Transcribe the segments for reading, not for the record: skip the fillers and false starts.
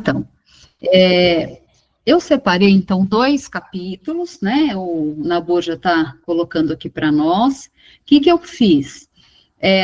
Então, eu separei, então, 2 capítulos, né, o Nabor já está colocando aqui para nós. O que eu fiz?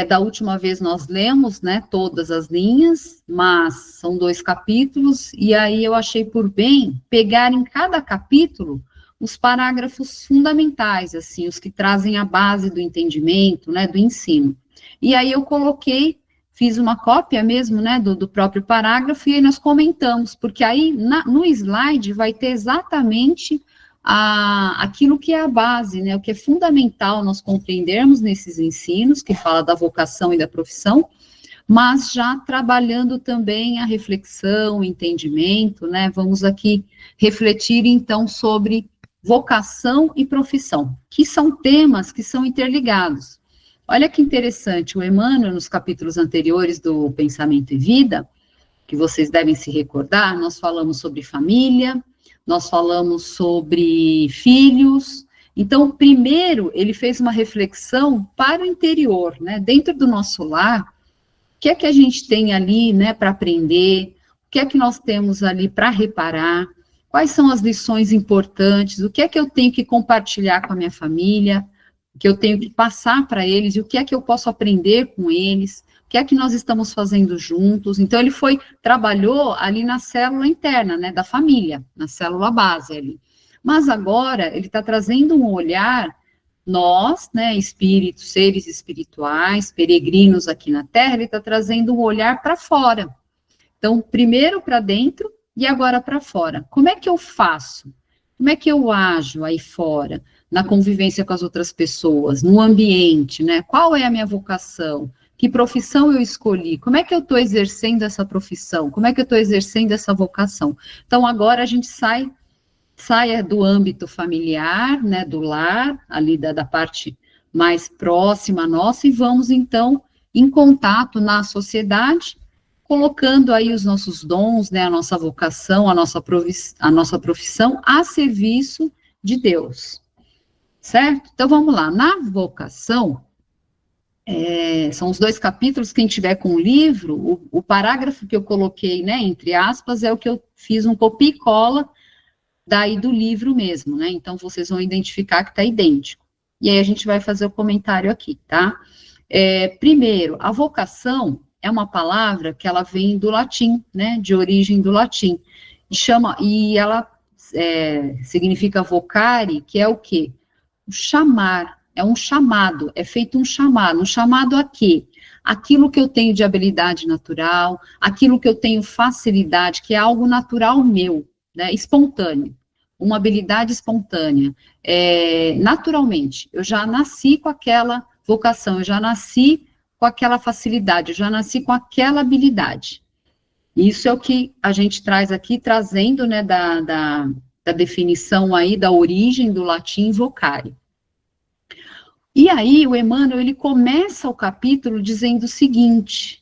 Da última vez nós lemos, né, todas as linhas, mas são 2 capítulos, e aí eu achei por bem pegar em cada capítulo os parágrafos fundamentais, assim, os que trazem a base do entendimento, né, do ensino. E aí eu coloquei, fiz uma cópia mesmo, né, do próprio parágrafo, e aí nós comentamos, porque aí no slide vai ter exatamente aquilo que é a base, né, o que é fundamental nós compreendermos nesses ensinos, que fala da vocação e da profissão, mas já trabalhando também a reflexão, o entendimento, né, vamos aqui refletir então sobre vocação e profissão, que são temas que são interligados. Olha que interessante, o Emmanuel, nos capítulos anteriores do Pensamento e Vida, que vocês devem se recordar, nós falamos sobre família, nós falamos sobre filhos. Então, primeiro, ele fez uma reflexão para o interior, né? Dentro do nosso lar, o que é que a gente tem ali, né, para aprender? O que é que nós temos ali para reparar? Quais são as lições importantes? O que é que eu tenho que compartilhar com a minha família? O que eu tenho que passar para eles? E o que é que eu posso aprender com eles? O que é que nós estamos fazendo juntos? Então, ele trabalhou ali na célula interna, né, da família, na célula base ali. Mas agora, ele está trazendo um olhar, nós, né, espíritos, seres espirituais, peregrinos aqui na Terra, ele está trazendo um olhar para fora. Então, primeiro para dentro e agora para fora. Como é que eu faço? Como é que eu ajo aí fora, na convivência com as outras pessoas, no ambiente, né? Qual é a minha vocação? Que profissão eu escolhi? Como é que eu estou exercendo essa profissão? Como é que eu estou exercendo essa vocação? Então, agora a gente sai do âmbito familiar, né, do lar, ali da parte mais próxima nossa, e vamos, então, em contato na sociedade, colocando aí os nossos dons, né, a nossa vocação, a nossa profissão a serviço de Deus, certo? Então, vamos lá, na vocação, são os 2 capítulos, quem tiver com o livro, o parágrafo que eu coloquei, né, entre aspas, é o que eu fiz um copia e cola daí do livro mesmo, né, então vocês vão identificar que está idêntico, e aí a gente vai fazer o comentário aqui, tá? Primeiro, a vocação é uma palavra que ela vem do latim, né, de origem do latim, e ela significa vocare, que é o quê? Chamar, é um chamado, é feito um chamado a quê? Aquilo que eu tenho de habilidade natural, aquilo que eu tenho facilidade, que é algo natural meu, né, espontâneo, uma habilidade espontânea, naturalmente, eu já nasci com aquela vocação, eu já nasci com aquela facilidade, eu já nasci com aquela habilidade. Isso é o que a gente traz aqui, trazendo, né, da definição aí, da origem do latim vocare. E aí, o Emmanuel, ele começa o capítulo dizendo o seguinte,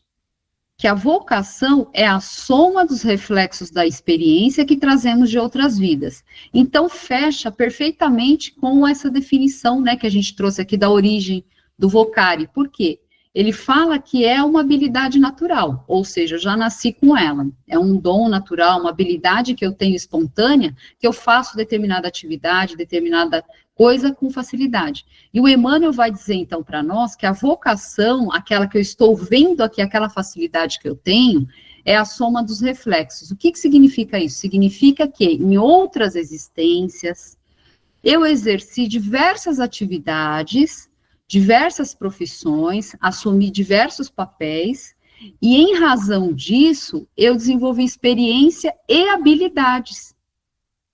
que a vocação é a soma dos reflexos da experiência que trazemos de outras vidas. Então, fecha perfeitamente com essa definição, né, que a gente trouxe aqui da origem do vocare. Por quê? Ele fala que é uma habilidade natural, ou seja, eu já nasci com ela. É um dom natural, uma habilidade que eu tenho espontânea, que eu faço determinada atividade, determinada coisa com facilidade. E o Emmanuel vai dizer, então, para nós, que a vocação, aquela que eu estou vendo aqui, aquela facilidade que eu tenho, é a soma dos reflexos. O que significa isso? Significa que, em outras existências, eu exerci diversas atividades, diversas profissões, assumi diversos papéis, e em razão disso, eu desenvolvi experiência e habilidades.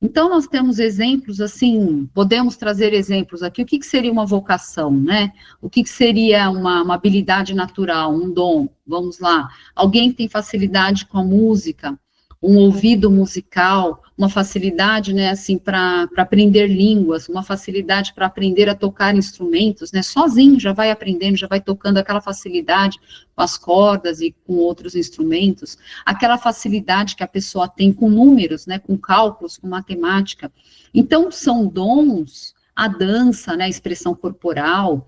Então, nós temos exemplos, assim, podemos trazer exemplos aqui, o que seria uma vocação, né? O que seria uma habilidade natural, um dom, vamos lá. Alguém que tem facilidade com a música, um ouvido musical, uma facilidade, né, assim, para aprender línguas, uma facilidade para aprender a tocar instrumentos, né, sozinho já vai aprendendo, já vai tocando aquela facilidade com as cordas e com outros instrumentos, aquela facilidade que a pessoa tem com números, né, com cálculos, com matemática. Então, são dons, a dança, né, a expressão corporal,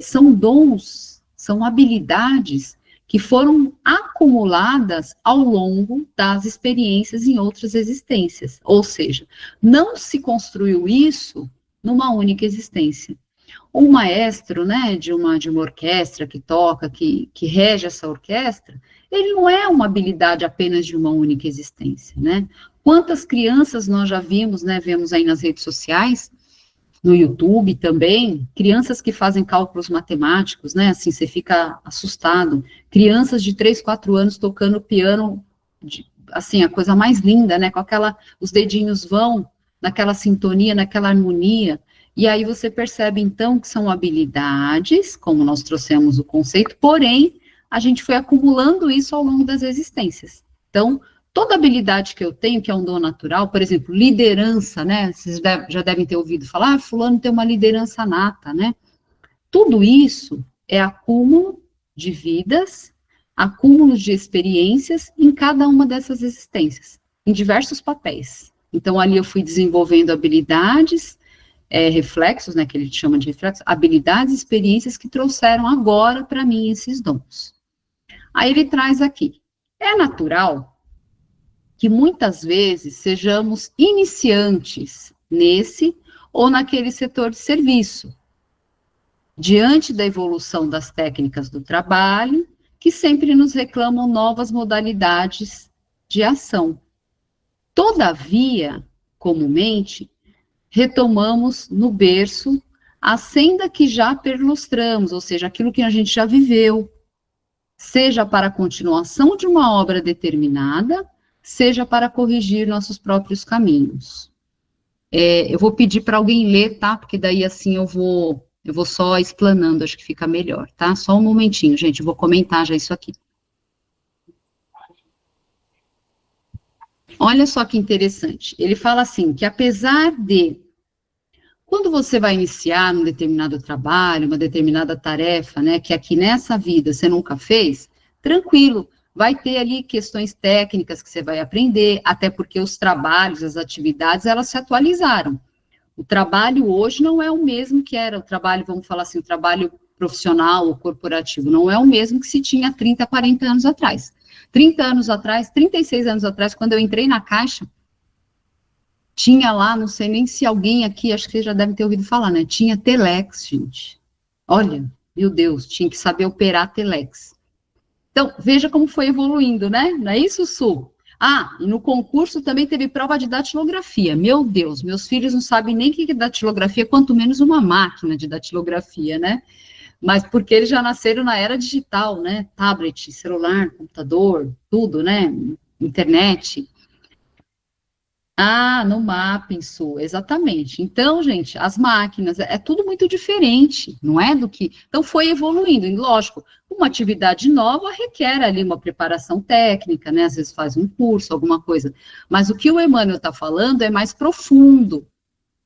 são dons, são habilidades que foram acumuladas ao longo das experiências em outras existências. Ou seja, não se construiu isso numa única existência. Um maestro, né, de uma orquestra que toca, que rege essa orquestra, ele não é uma habilidade apenas de uma única existência, né? Quantas crianças nós já vimos, né, vemos aí nas redes sociais, no YouTube também, crianças que fazem cálculos matemáticos, né, assim, você fica assustado, crianças de 3, 4 anos tocando piano, assim, a coisa mais linda, né, com aquela, os dedinhos vão naquela sintonia, naquela harmonia, e aí você percebe, então, que são habilidades, como nós trouxemos o conceito, porém, a gente foi acumulando isso ao longo das existências. Então, toda habilidade que eu tenho, que é um dom natural, por exemplo, liderança, né? Vocês já devem ter ouvido falar, fulano tem uma liderança nata, né? Tudo isso é acúmulo de vidas, acúmulo de experiências em cada uma dessas existências, em diversos papéis. Então, ali eu fui desenvolvendo habilidades, reflexos, né, que ele chama de reflexos, habilidades, experiências que trouxeram agora para mim esses dons. Aí ele traz aqui, é natural que muitas vezes sejamos iniciantes nesse ou naquele setor de serviço, diante da evolução das técnicas do trabalho, que sempre nos reclamam novas modalidades de ação. Todavia, comumente, retomamos no berço a senda que já perlustramos, ou seja, aquilo que a gente já viveu, seja para a continuação de uma obra determinada, seja para corrigir nossos próprios caminhos. Eu vou pedir para alguém ler, tá? Porque daí, assim, eu vou só explanando, acho que fica melhor, tá? Só um momentinho, gente, eu vou comentar já isso aqui. Olha só que interessante. Ele fala assim, que apesar de, quando você vai iniciar um determinado trabalho, uma determinada tarefa, né, que aqui nessa vida você nunca fez, tranquilo, vai ter ali questões técnicas que você vai aprender, até porque os trabalhos, as atividades, elas se atualizaram. O trabalho hoje não é o mesmo que era o trabalho, vamos falar assim, o trabalho profissional ou corporativo, não é o mesmo que se tinha 30, 40 anos atrás. 30 anos atrás, 36 anos atrás, quando eu entrei na Caixa, tinha lá, não sei nem se alguém aqui, acho que vocês já devem ter ouvido falar, né? Tinha Telex, gente. Olha, meu Deus, tinha que saber operar Telex. Então, veja como foi evoluindo, né? Não é isso, Su? Ah, e no concurso também teve prova de datilografia. Meu Deus, meus filhos não sabem nem o que é datilografia, quanto menos uma máquina de datilografia, né? Mas porque eles já nasceram na era digital, né? Tablet, celular, computador, tudo, né? Internet. Ah, no Mapping, Su, exatamente. Então, gente, as máquinas, é tudo muito diferente, não é do que... Então, foi evoluindo, e lógico, uma atividade nova requer ali uma preparação técnica, né, às vezes faz um curso, alguma coisa, mas o que o Emmanuel está falando é mais profundo. O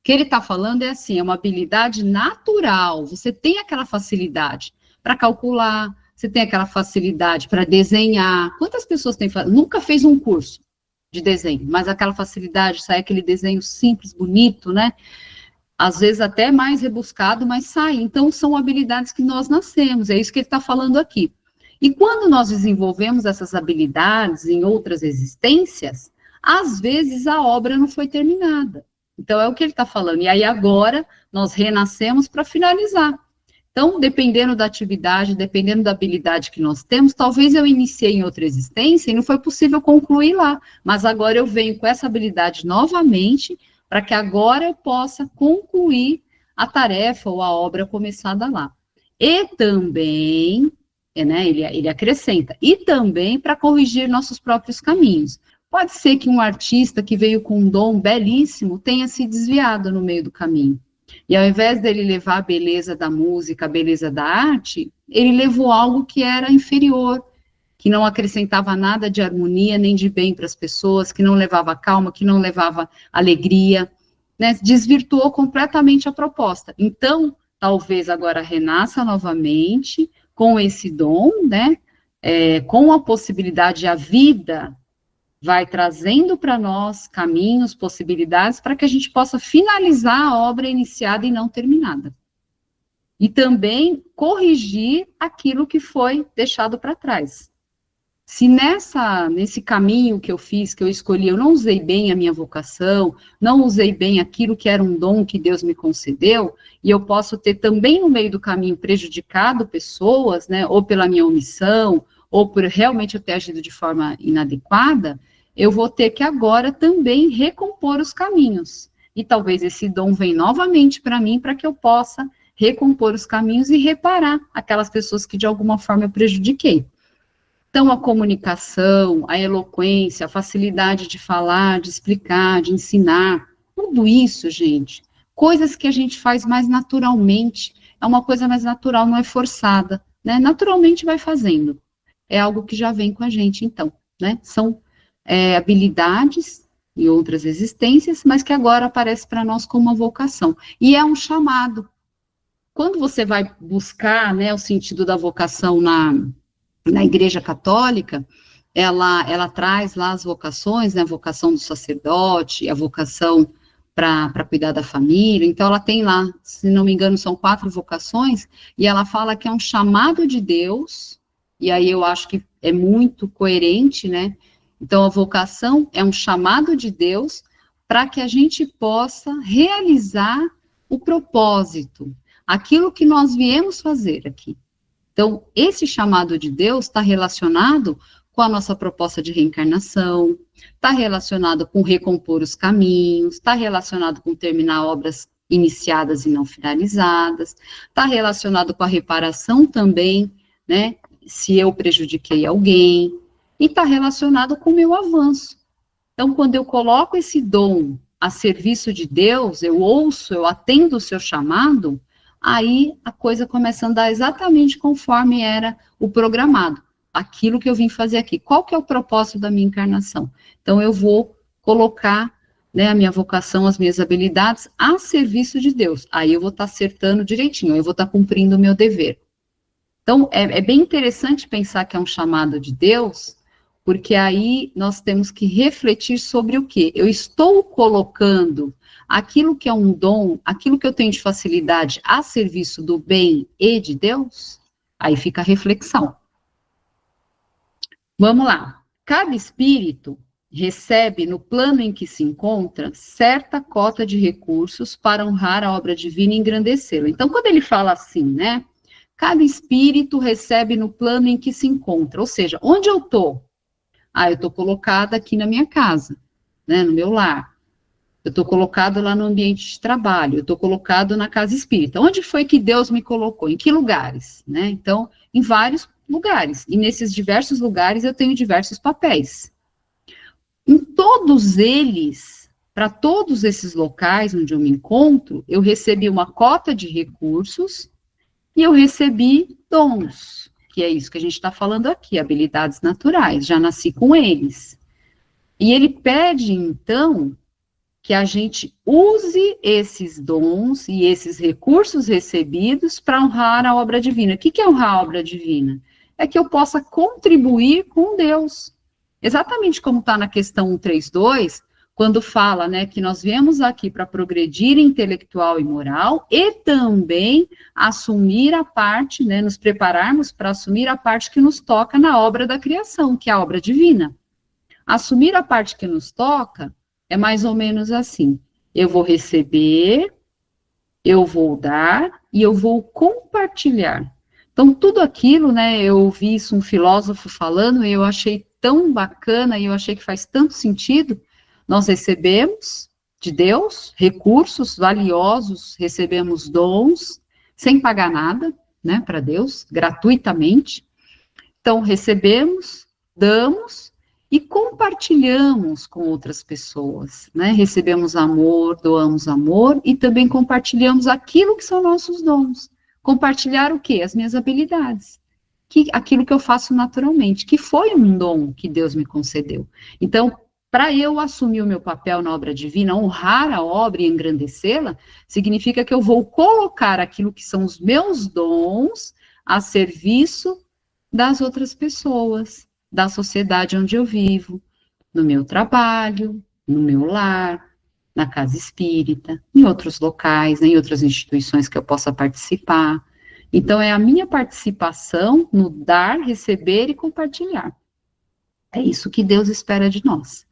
que ele está falando é assim, é uma habilidade natural, você tem aquela facilidade para calcular, você tem aquela facilidade para desenhar. Quantas pessoas nunca fez um curso de desenho, mas aquela facilidade, sai aquele desenho simples, bonito, né? Às vezes até mais rebuscado, mas sai. Então, são habilidades que nós nascemos, é isso que ele está falando aqui. E quando nós desenvolvemos essas habilidades em outras existências, às vezes a obra não foi terminada. Então, é o que ele está falando. E aí, agora, nós renascemos para finalizar. Então, dependendo da atividade, dependendo da habilidade que nós temos, talvez eu iniciei em outra existência e não foi possível concluir lá, mas agora eu venho com essa habilidade novamente, para que agora eu possa concluir a tarefa ou a obra começada lá. E também, né, ele acrescenta, e também para corrigir nossos próprios caminhos. Pode ser que um artista que veio com um dom belíssimo tenha se desviado no meio do caminho. E ao invés dele levar a beleza da música, a beleza da arte, ele levou algo que era inferior, que não acrescentava nada de harmonia nem de bem para as pessoas, que não levava calma, que não levava alegria, né? Desvirtuou completamente a proposta. Então, talvez agora renasça novamente com esse dom, né? Com a possibilidade, a vida vai trazendo para nós caminhos, possibilidades, para que a gente possa finalizar a obra iniciada e não terminada. e também corrigir aquilo que foi deixado para trás. Se nesse caminho que eu fiz, que eu escolhi, eu não usei bem a minha vocação, não usei bem aquilo que era um dom que Deus me concedeu, e eu posso ter também no meio do caminho prejudicado pessoas, né, ou pela minha omissão, ou por realmente eu ter agido de forma inadequada, eu vou ter que agora também recompor os caminhos. E talvez esse dom venha novamente para mim, para que eu possa recompor os caminhos e reparar aquelas pessoas que de alguma forma eu prejudiquei. Então, a comunicação, a eloquência, a facilidade de falar, de explicar, de ensinar, tudo isso, gente, coisas que a gente faz mais naturalmente, é uma coisa mais natural, não é forçada, né? Naturalmente vai fazendo. É algo que já vem com a gente, então, né? São habilidades e outras existências, mas que agora aparece para nós como uma vocação. E é um chamado. Quando você vai buscar, né, o sentido da vocação na Igreja Católica, ela traz lá as vocações, né, a vocação do sacerdote, a vocação para cuidar da família, então ela tem lá, se não me engano, são 4 vocações, e ela fala que é um chamado de Deus, e aí eu acho que é muito coerente, né, então a vocação é um chamado de Deus para que a gente possa realizar o propósito, aquilo que nós viemos fazer aqui. Então, esse chamado de Deus está relacionado com a nossa proposta de reencarnação, está relacionado com recompor os caminhos, está relacionado com terminar obras iniciadas e não finalizadas, está relacionado com a reparação também, né, se eu prejudiquei alguém, e está relacionado com o meu avanço. Então, quando eu coloco esse dom a serviço de Deus, eu ouço, eu atendo o seu chamado, aí a coisa começa a andar exatamente conforme era o programado, aquilo que eu vim fazer aqui. Qual que é o propósito da minha encarnação? Então, eu vou colocar, né, a minha vocação, as minhas habilidades a serviço de Deus. Aí eu vou estar acertando direitinho, eu vou estar cumprindo o meu dever. Então, é bem interessante pensar que é um chamado de Deus, porque aí nós temos que refletir sobre o quê? Eu estou colocando aquilo que é um dom, aquilo que eu tenho de facilidade a serviço do bem e de Deus? Aí fica a reflexão. Vamos lá. Cada espírito recebe, no plano em que se encontra, certa cota de recursos para honrar a obra divina e engrandecê-la. Então, quando ele fala assim, né? Cada espírito recebe no plano em que se encontra, ou seja, onde eu estou? Eu estou colocada aqui na minha casa, né, no meu lar. Eu estou colocado lá no ambiente de trabalho, eu estou colocado na casa espírita. Onde foi que Deus me colocou? Em que lugares? Né? Então, em vários lugares. E nesses diversos lugares eu tenho diversos papéis. Em todos eles, para todos esses locais onde eu me encontro, eu recebi uma cota de recursos e eu recebi dons, que é isso que a gente está falando aqui, habilidades naturais, já nasci com eles. E ele pede, então, que a gente use esses dons e esses recursos recebidos para honrar a obra divina. O que é honrar a obra divina? É que eu possa contribuir com Deus. Exatamente como está na questão 132, quando fala, né, que nós viemos aqui para progredir intelectual e moral e também assumir a parte, né, nos prepararmos para assumir a parte que nos toca na obra da criação, que é a obra divina. Assumir a parte que nos toca é mais ou menos assim: eu vou receber, eu vou dar e eu vou compartilhar. Então, tudo aquilo, né, eu ouvi isso um filósofo falando e eu achei tão bacana e eu achei que faz tanto sentido. Nós recebemos de Deus recursos valiosos, recebemos dons, sem pagar nada, né, para Deus, gratuitamente. Então, recebemos, damos e compartilhamos com outras pessoas, né? Recebemos amor, doamos amor e também compartilhamos aquilo que são nossos dons. Compartilhar o quê? As minhas habilidades. Aquilo que eu faço naturalmente, que foi um dom que Deus me concedeu. Então, para eu assumir o meu papel na obra divina, honrar a obra e engrandecê-la, significa que eu vou colocar aquilo que são os meus dons a serviço das outras pessoas, da sociedade onde eu vivo, no meu trabalho, no meu lar, na casa espírita, em outros locais, em outras instituições que eu possa participar. Então, é a minha participação no dar, receber e compartilhar. É isso que Deus espera de nós.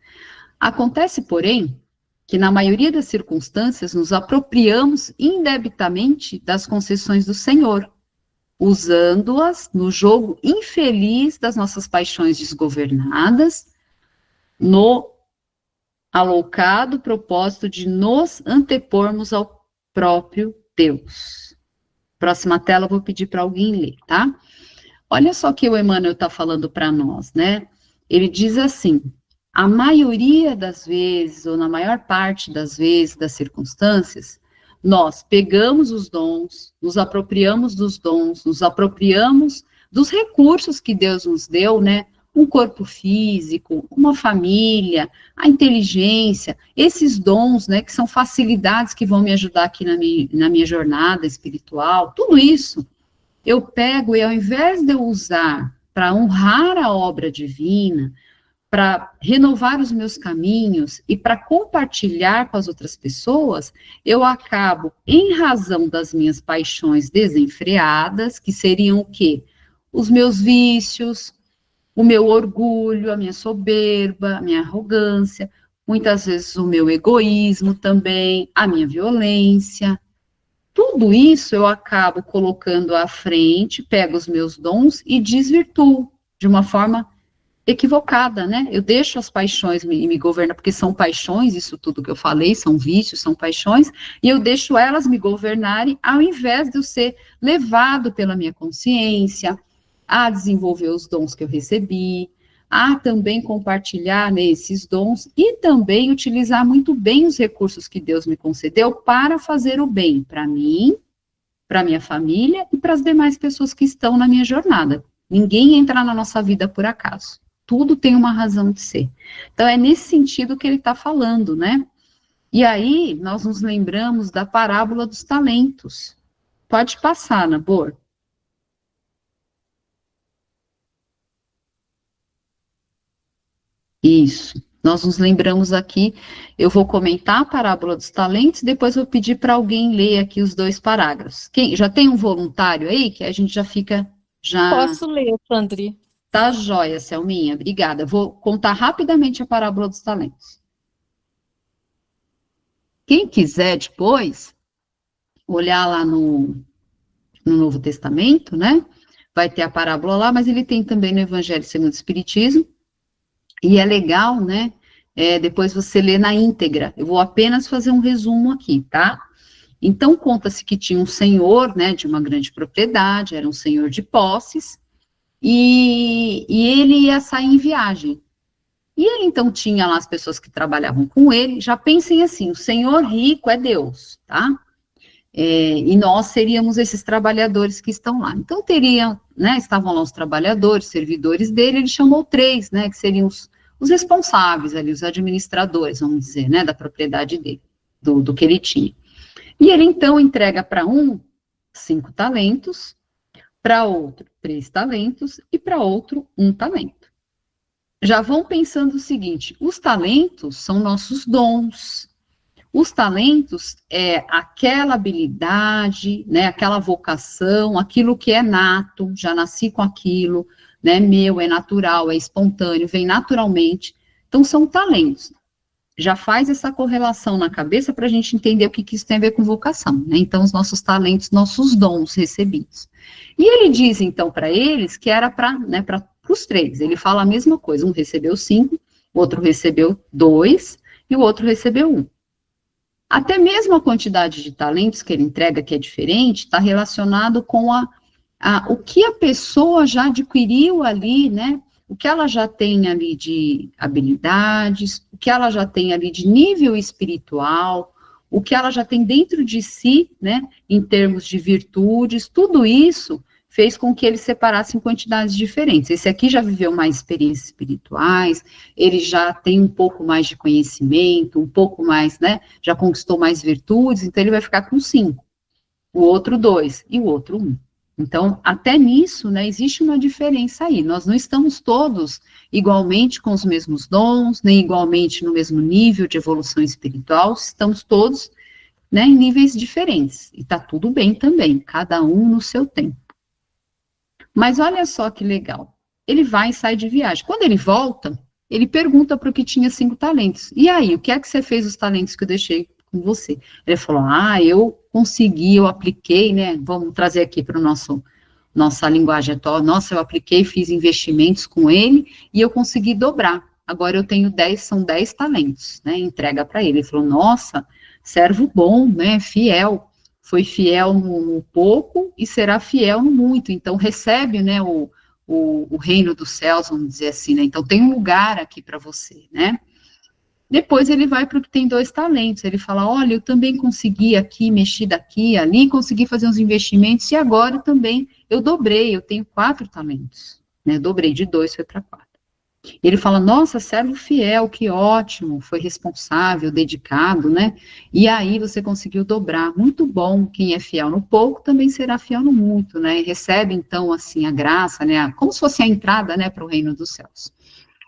Acontece, porém, que na maioria das circunstâncias nos apropriamos indebitamente das concessões do Senhor, usando-as no jogo infeliz das nossas paixões desgovernadas, no alocado propósito de nos antepormos ao próprio Deus. Próxima tela, eu vou pedir para alguém ler, tá? Olha só o que o Emmanuel está falando para nós, né? Ele diz assim: a maioria das vezes, ou na maior parte das vezes, das circunstâncias, nós pegamos os dons, nos apropriamos dos dons, nos apropriamos dos recursos que Deus nos deu, né? Um corpo físico, uma família, a inteligência, esses dons, né, que são facilidades que vão me ajudar aqui na minha jornada espiritual, tudo isso eu pego e ao invés de eu usar para honrar a obra divina, para renovar os meus caminhos e para compartilhar com as outras pessoas, eu acabo, em razão das minhas paixões desenfreadas, que seriam o quê? Os meus vícios, o meu orgulho, a minha soberba, a minha arrogância, muitas vezes o meu egoísmo também, a minha violência. Tudo isso eu acabo colocando à frente, pego os meus dons e desvirtuo de uma forma equivocada, né? Eu deixo as paixões me governar, porque são paixões, isso tudo que eu falei, são vícios, são paixões, e eu deixo elas me governarem, ao invés de eu ser levado pela minha consciência, a desenvolver os dons que eu recebi, a também compartilhar, né, esses dons, e também utilizar muito bem os recursos que Deus me concedeu para fazer o bem para mim, para minha família e para as demais pessoas que estão na minha jornada. Ninguém entra na nossa vida por acaso. Tudo tem uma razão de ser. Então, é nesse sentido que ele está falando, né? E aí, nós nos lembramos da parábola dos talentos. Pode passar, Nabor. Isso. Nós nos lembramos aqui, eu vou comentar a parábola dos talentos, depois vou pedir para alguém ler aqui os 2 parágrafos. Quem já tem um voluntário aí, que a gente já fica, já... Posso ler, Sandri. Tá joia, Selminha, obrigada. Vou contar rapidamente a parábola dos talentos. Quem quiser depois olhar lá no Novo Testamento, né? Vai ter a parábola lá, mas ele tem também no Evangelho segundo o Espiritismo. E é legal, né? Depois você lê na íntegra. Eu vou apenas fazer um resumo aqui, tá? Então, conta-se que tinha um senhor, né, de uma grande propriedade, era um senhor de posses, e ele ia sair em viagem. E ele, então, tinha lá as pessoas que trabalhavam com ele. Já pensem assim, o senhor rico é Deus, tá? E nós seríamos esses trabalhadores que estão lá. Então, teriam, né, estavam lá os trabalhadores, servidores dele, ele chamou 3, né, que seriam os responsáveis ali, os administradores, vamos dizer, né, da propriedade dele, do que ele tinha. E ele, então, entrega para um 5 talentos, para outro 3 talentos e para outro 1 talento. Já vão pensando o seguinte, os talentos são nossos dons. Os talentos é aquela habilidade, né, aquela vocação, aquilo que é nato, já nasci com aquilo, né, meu, é natural, é espontâneo, vem naturalmente. Então, são talentos. Já faz essa correlação na cabeça para a gente entender o que isso tem a ver com vocação, né? Então, os nossos talentos, nossos dons recebidos. E ele diz, então, para eles que era para, né, para os 3. Ele fala a mesma coisa, um recebeu 5, o outro recebeu 2 e o outro recebeu 1. Até mesmo a quantidade de talentos que ele entrega, que é diferente, está relacionado com o que a pessoa já adquiriu ali, né? O que ela já tem ali de habilidades, o que ela já tem ali de nível espiritual, o que ela já tem dentro de si, né? Em termos de virtudes, tudo isso fez com que ele separasse em quantidades diferentes. Esse aqui já viveu mais experiências espirituais, ele já tem um pouco mais de conhecimento, um pouco mais, né, já conquistou mais virtudes, então ele vai ficar com 5, o outro 2 e o outro 1. Então, até nisso, né, existe uma diferença aí. Nós não estamos todos igualmente com os mesmos dons, nem igualmente no mesmo nível de evolução espiritual, estamos todos né, em níveis diferentes, e tá tudo bem também, cada um no seu tempo. Mas olha só que legal, ele vai e sai de viagem. Quando ele volta, ele pergunta para o que tinha 5 talentos. E aí, o que é que você fez os talentos que eu deixei com você? Ele falou, eu consegui, eu apliquei, né, vamos trazer aqui para o nossa linguagem atual, nossa, eu apliquei, fiz investimentos com ele, e eu consegui dobrar. Agora eu tenho 10, são 10 talentos, né, entrega para ele. Ele falou, nossa, servo bom, né, fiel, foi fiel no pouco e será fiel no muito, então recebe, né, o reino dos céus, vamos dizer assim, né, então tem um lugar aqui para você, né. Depois ele vai para o que tem 2 talentos, ele fala, olha, eu também consegui aqui, mexi daqui, ali, consegui fazer uns investimentos, e agora também eu dobrei, eu tenho 4 talentos, né, dobrei de 2, foi para 4. Ele fala, nossa, servo fiel, que ótimo, foi responsável, dedicado, né? E aí você conseguiu dobrar, muito bom, quem é fiel no pouco também será fiel no muito, né? E recebe, então, assim, a graça, né? Como se fosse a entrada, né, para o reino dos céus.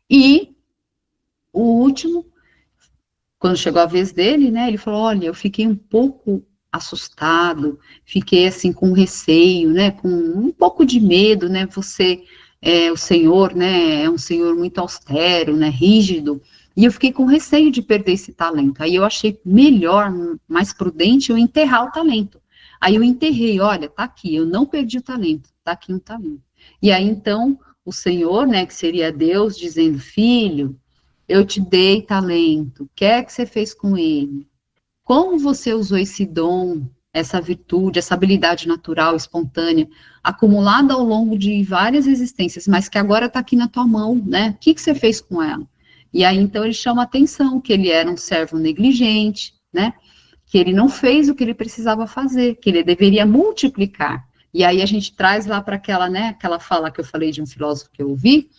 E o último, quando chegou a vez dele, né, ele falou, olha, eu fiquei um pouco assustado, fiquei, assim, com receio, né, com um pouco de medo, né, o Senhor, né, é um Senhor muito austero, né, rígido, e eu fiquei com receio de perder esse talento. Aí eu achei melhor, mais prudente, eu enterrar o talento. Aí eu enterrei, olha, tá aqui, eu não perdi o talento, tá aqui um talento. E aí, então, o Senhor, né, que seria Deus, dizendo, filho, eu te dei talento, o que é que você fez com ele? Como você usou esse dom, essa virtude, essa habilidade natural, espontânea, acumulada ao longo de várias existências, mas que agora está aqui na tua mão, né? O que você fez com ela? E aí, então, ele chama a atenção que ele era um servo negligente, né? Que ele não fez o que ele precisava fazer, que ele deveria multiplicar. E aí a gente traz lá para aquela, né, aquela fala que eu falei de um filósofo que eu ouvi,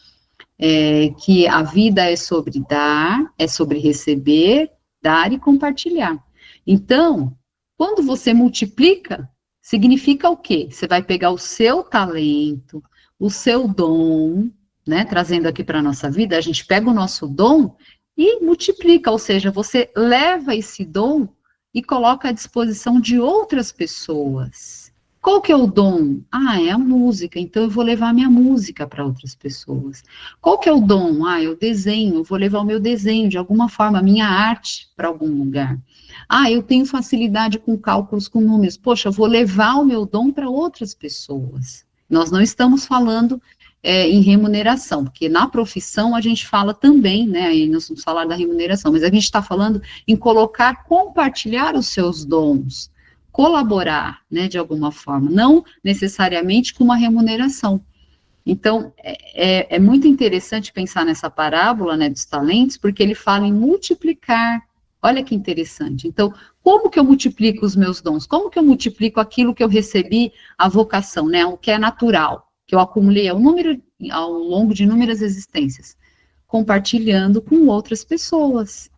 que a vida é sobre dar, é sobre receber, dar e compartilhar. Então, quando você multiplica, significa o quê? Você vai pegar o seu talento, o seu dom, né, trazendo aqui para a nossa vida, a gente pega o nosso dom e multiplica, ou seja, você leva esse dom e coloca à disposição de outras pessoas. Qual que é o dom? É a música, então eu vou levar minha música para outras pessoas. Qual que é o dom? Eu desenho, eu vou levar o meu desenho, de alguma forma, a minha arte para algum lugar. Eu tenho facilidade com cálculos, com números. Poxa, eu vou levar o meu dom para outras pessoas. Nós não estamos falando em remuneração, porque na profissão a gente fala também, né, aí nós vamos falar da remuneração, mas a gente está falando em colocar, compartilhar os seus dons, colaborar, né, de alguma forma, não necessariamente com uma remuneração. Então, é muito interessante pensar nessa parábola, né, dos talentos, porque ele fala em multiplicar. Olha que interessante. Então, como que eu multiplico os meus dons? Como que eu multiplico aquilo que eu recebi, a vocação, né, o que é natural, que eu acumulei ao longo de inúmeras existências? Compartilhando com outras pessoas,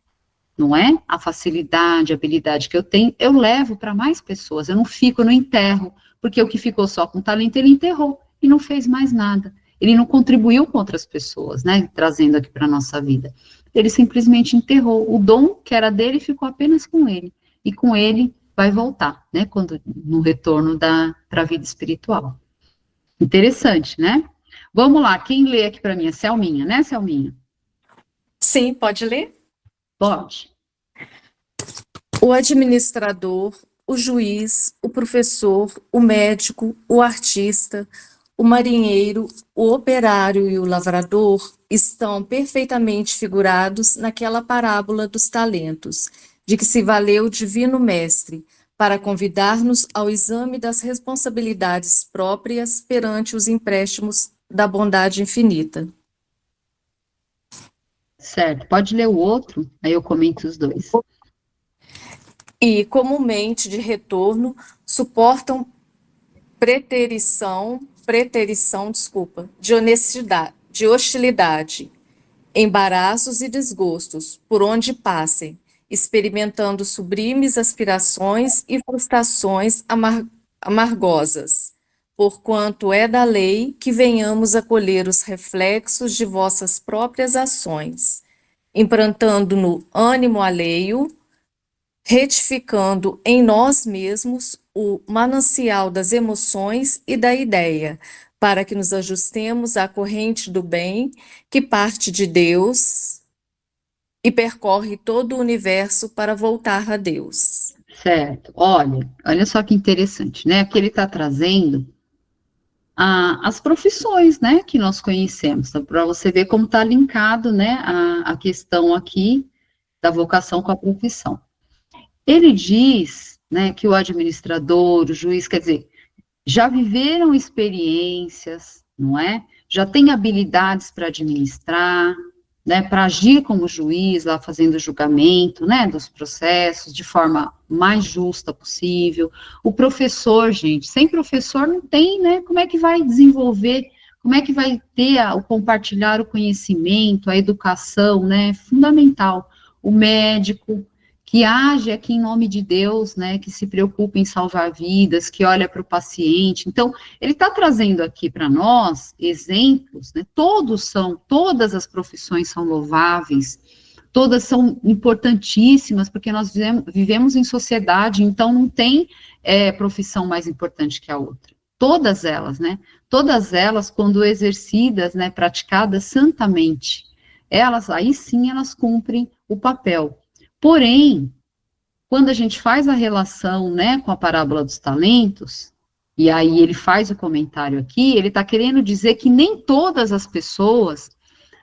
não é? A facilidade, a habilidade que eu tenho, eu levo para mais pessoas, eu não fico no enterro, porque o que ficou só com talento, ele enterrou e não fez mais nada. Ele não contribuiu com outras pessoas, né, trazendo aqui para a nossa vida. Ele simplesmente enterrou. O dom que era dele ficou apenas com ele. E com ele vai voltar, né, no retorno para a vida espiritual. Interessante, né? Vamos lá, quem lê aqui para mim? A Selminha, né, Selminha? Sim, pode ler? Pode. O administrador, o juiz, o professor, o médico, o artista, o marinheiro, o operário e o lavrador estão perfeitamente figurados naquela parábola dos talentos, de que se valeu o Divino Mestre, para convidar-nos ao exame das responsabilidades próprias perante os empréstimos da bondade infinita. Certo, pode ler o outro, aí eu comento os dois. E, comumente de retorno, suportam preterição, de honestidade, de hostilidade, embaraços e desgostos, por onde passem, experimentando sublimes aspirações e frustrações amargosas, porquanto é da lei que venhamos a colher os reflexos de vossas próprias ações, implantando no ânimo alheio retificando em nós mesmos o manancial das emoções e da ideia, para que nos ajustemos à corrente do bem que parte de Deus e percorre todo o universo para voltar a Deus. Certo. Olha só que interessante, né? Que ele está trazendo as profissões, né, que nós conhecemos, para você ver como está linkado, né, a questão aqui da vocação com a profissão. Ele diz, né, que o administrador, o juiz, quer dizer, já viveram experiências, não é? Já tem habilidades para administrar, né, para agir como juiz, lá fazendo julgamento, né, dos processos, de forma mais justa possível. O professor, gente, sem professor não tem, né, como é que vai desenvolver, como é que vai ter o compartilhar o conhecimento, a educação, né, fundamental. O médico, que age aqui em nome de Deus, né, que se preocupa em salvar vidas, que olha para o paciente. Então, ele está trazendo aqui para nós exemplos, né, todas as profissões são louváveis, todas são importantíssimas, porque nós vivemos em sociedade, então não tem profissão mais importante que a outra. Todas elas, né, todas elas, quando exercidas, né, praticadas santamente, aí sim, elas cumprem o papel. Porém, quando a gente faz a relação, né, com a parábola dos talentos, e aí ele faz o comentário aqui, ele está querendo dizer que nem todas as pessoas,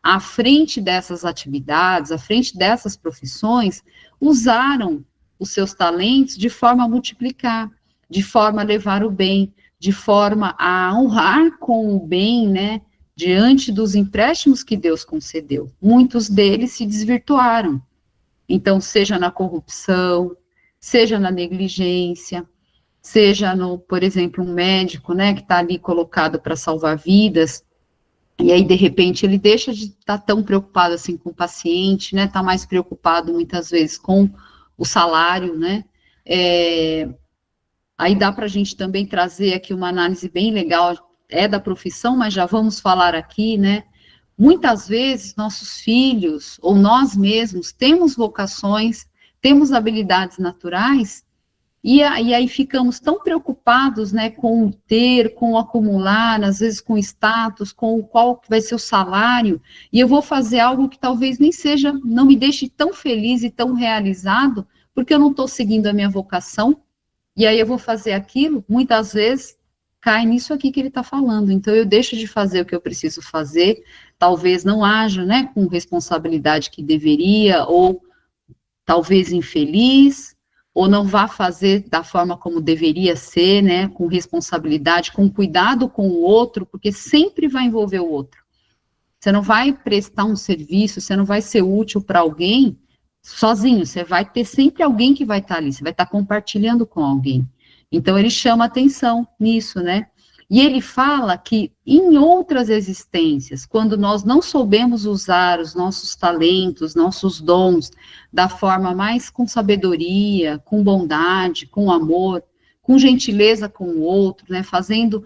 à frente dessas atividades, à frente dessas profissões, usaram os seus talentos de forma a multiplicar, de forma a levar o bem, de forma a honrar com o bem, né, diante dos empréstimos que Deus concedeu. Muitos deles se desvirtuaram. Então, seja na corrupção, seja na negligência, seja no, por exemplo, um médico, né, que está ali colocado para salvar vidas, e aí, de repente, ele deixa de estar tão preocupado assim com o paciente, né, está mais preocupado, muitas vezes, com o salário, né, aí dá para a gente também trazer aqui uma análise bem legal, da profissão, mas já vamos falar aqui, né. Muitas vezes, nossos filhos, ou nós mesmos, temos vocações, temos habilidades naturais, e aí ficamos tão preocupados, né, com o ter, com o acumular, às vezes com o status, com qual que vai ser o salário, e eu vou fazer algo que talvez nem seja, não me deixe tão feliz e tão realizado, porque eu não estou seguindo a minha vocação, e aí eu vou fazer aquilo, muitas vezes, cai nisso aqui que ele está falando, então eu deixo de fazer o que eu preciso fazer, talvez não haja, né, com responsabilidade que deveria, ou talvez infeliz, ou não vá fazer da forma como deveria ser, né, com responsabilidade, com cuidado com o outro, porque sempre vai envolver o outro. Você não vai prestar um serviço, você não vai ser útil para alguém sozinho, você vai ter sempre alguém que vai estar ali, você vai estar compartilhando com alguém. Então, ele chama atenção nisso, né? E ele fala que em outras existências, quando nós não soubemos usar os nossos talentos, nossos dons, da forma mais com sabedoria, com bondade, com amor, com gentileza com o outro, né, fazendo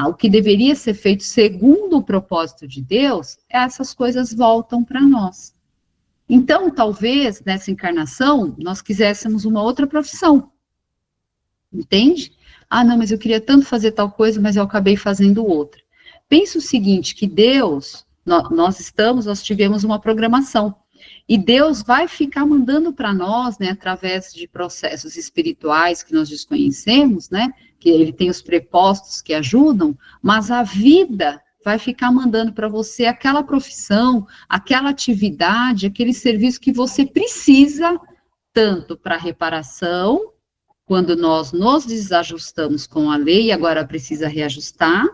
o que deveria ser feito segundo o propósito de Deus, essas coisas voltam para nós. Então, talvez, nessa encarnação, nós quiséssemos uma outra profissão, entende? Ah, não, mas eu queria tanto fazer tal coisa, mas eu acabei fazendo outra. Pensa o seguinte, que Deus, nós tivemos uma programação, e Deus vai ficar mandando para nós, né, através de processos espirituais que nós desconhecemos, né, que ele tem os prepostos que ajudam, mas a vida vai ficar mandando para você aquela profissão, aquela atividade, aquele serviço que você precisa, tanto para reparação, quando nós nos desajustamos com a lei, agora precisa reajustar,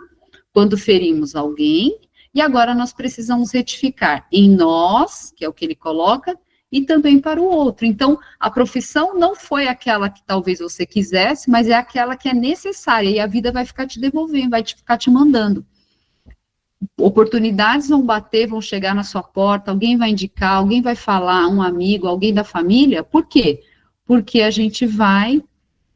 quando ferimos alguém, e agora nós precisamos retificar em nós, que é o que ele coloca, e também para o outro. Então, a profissão não foi aquela que talvez você quisesse, mas é aquela que é necessária, e a vida vai ficar te devolvendo, vai ficar te mandando. Oportunidades vão bater, vão chegar na sua porta, alguém vai indicar, alguém vai falar, um amigo, alguém da família. Por quê? Porque a gente vai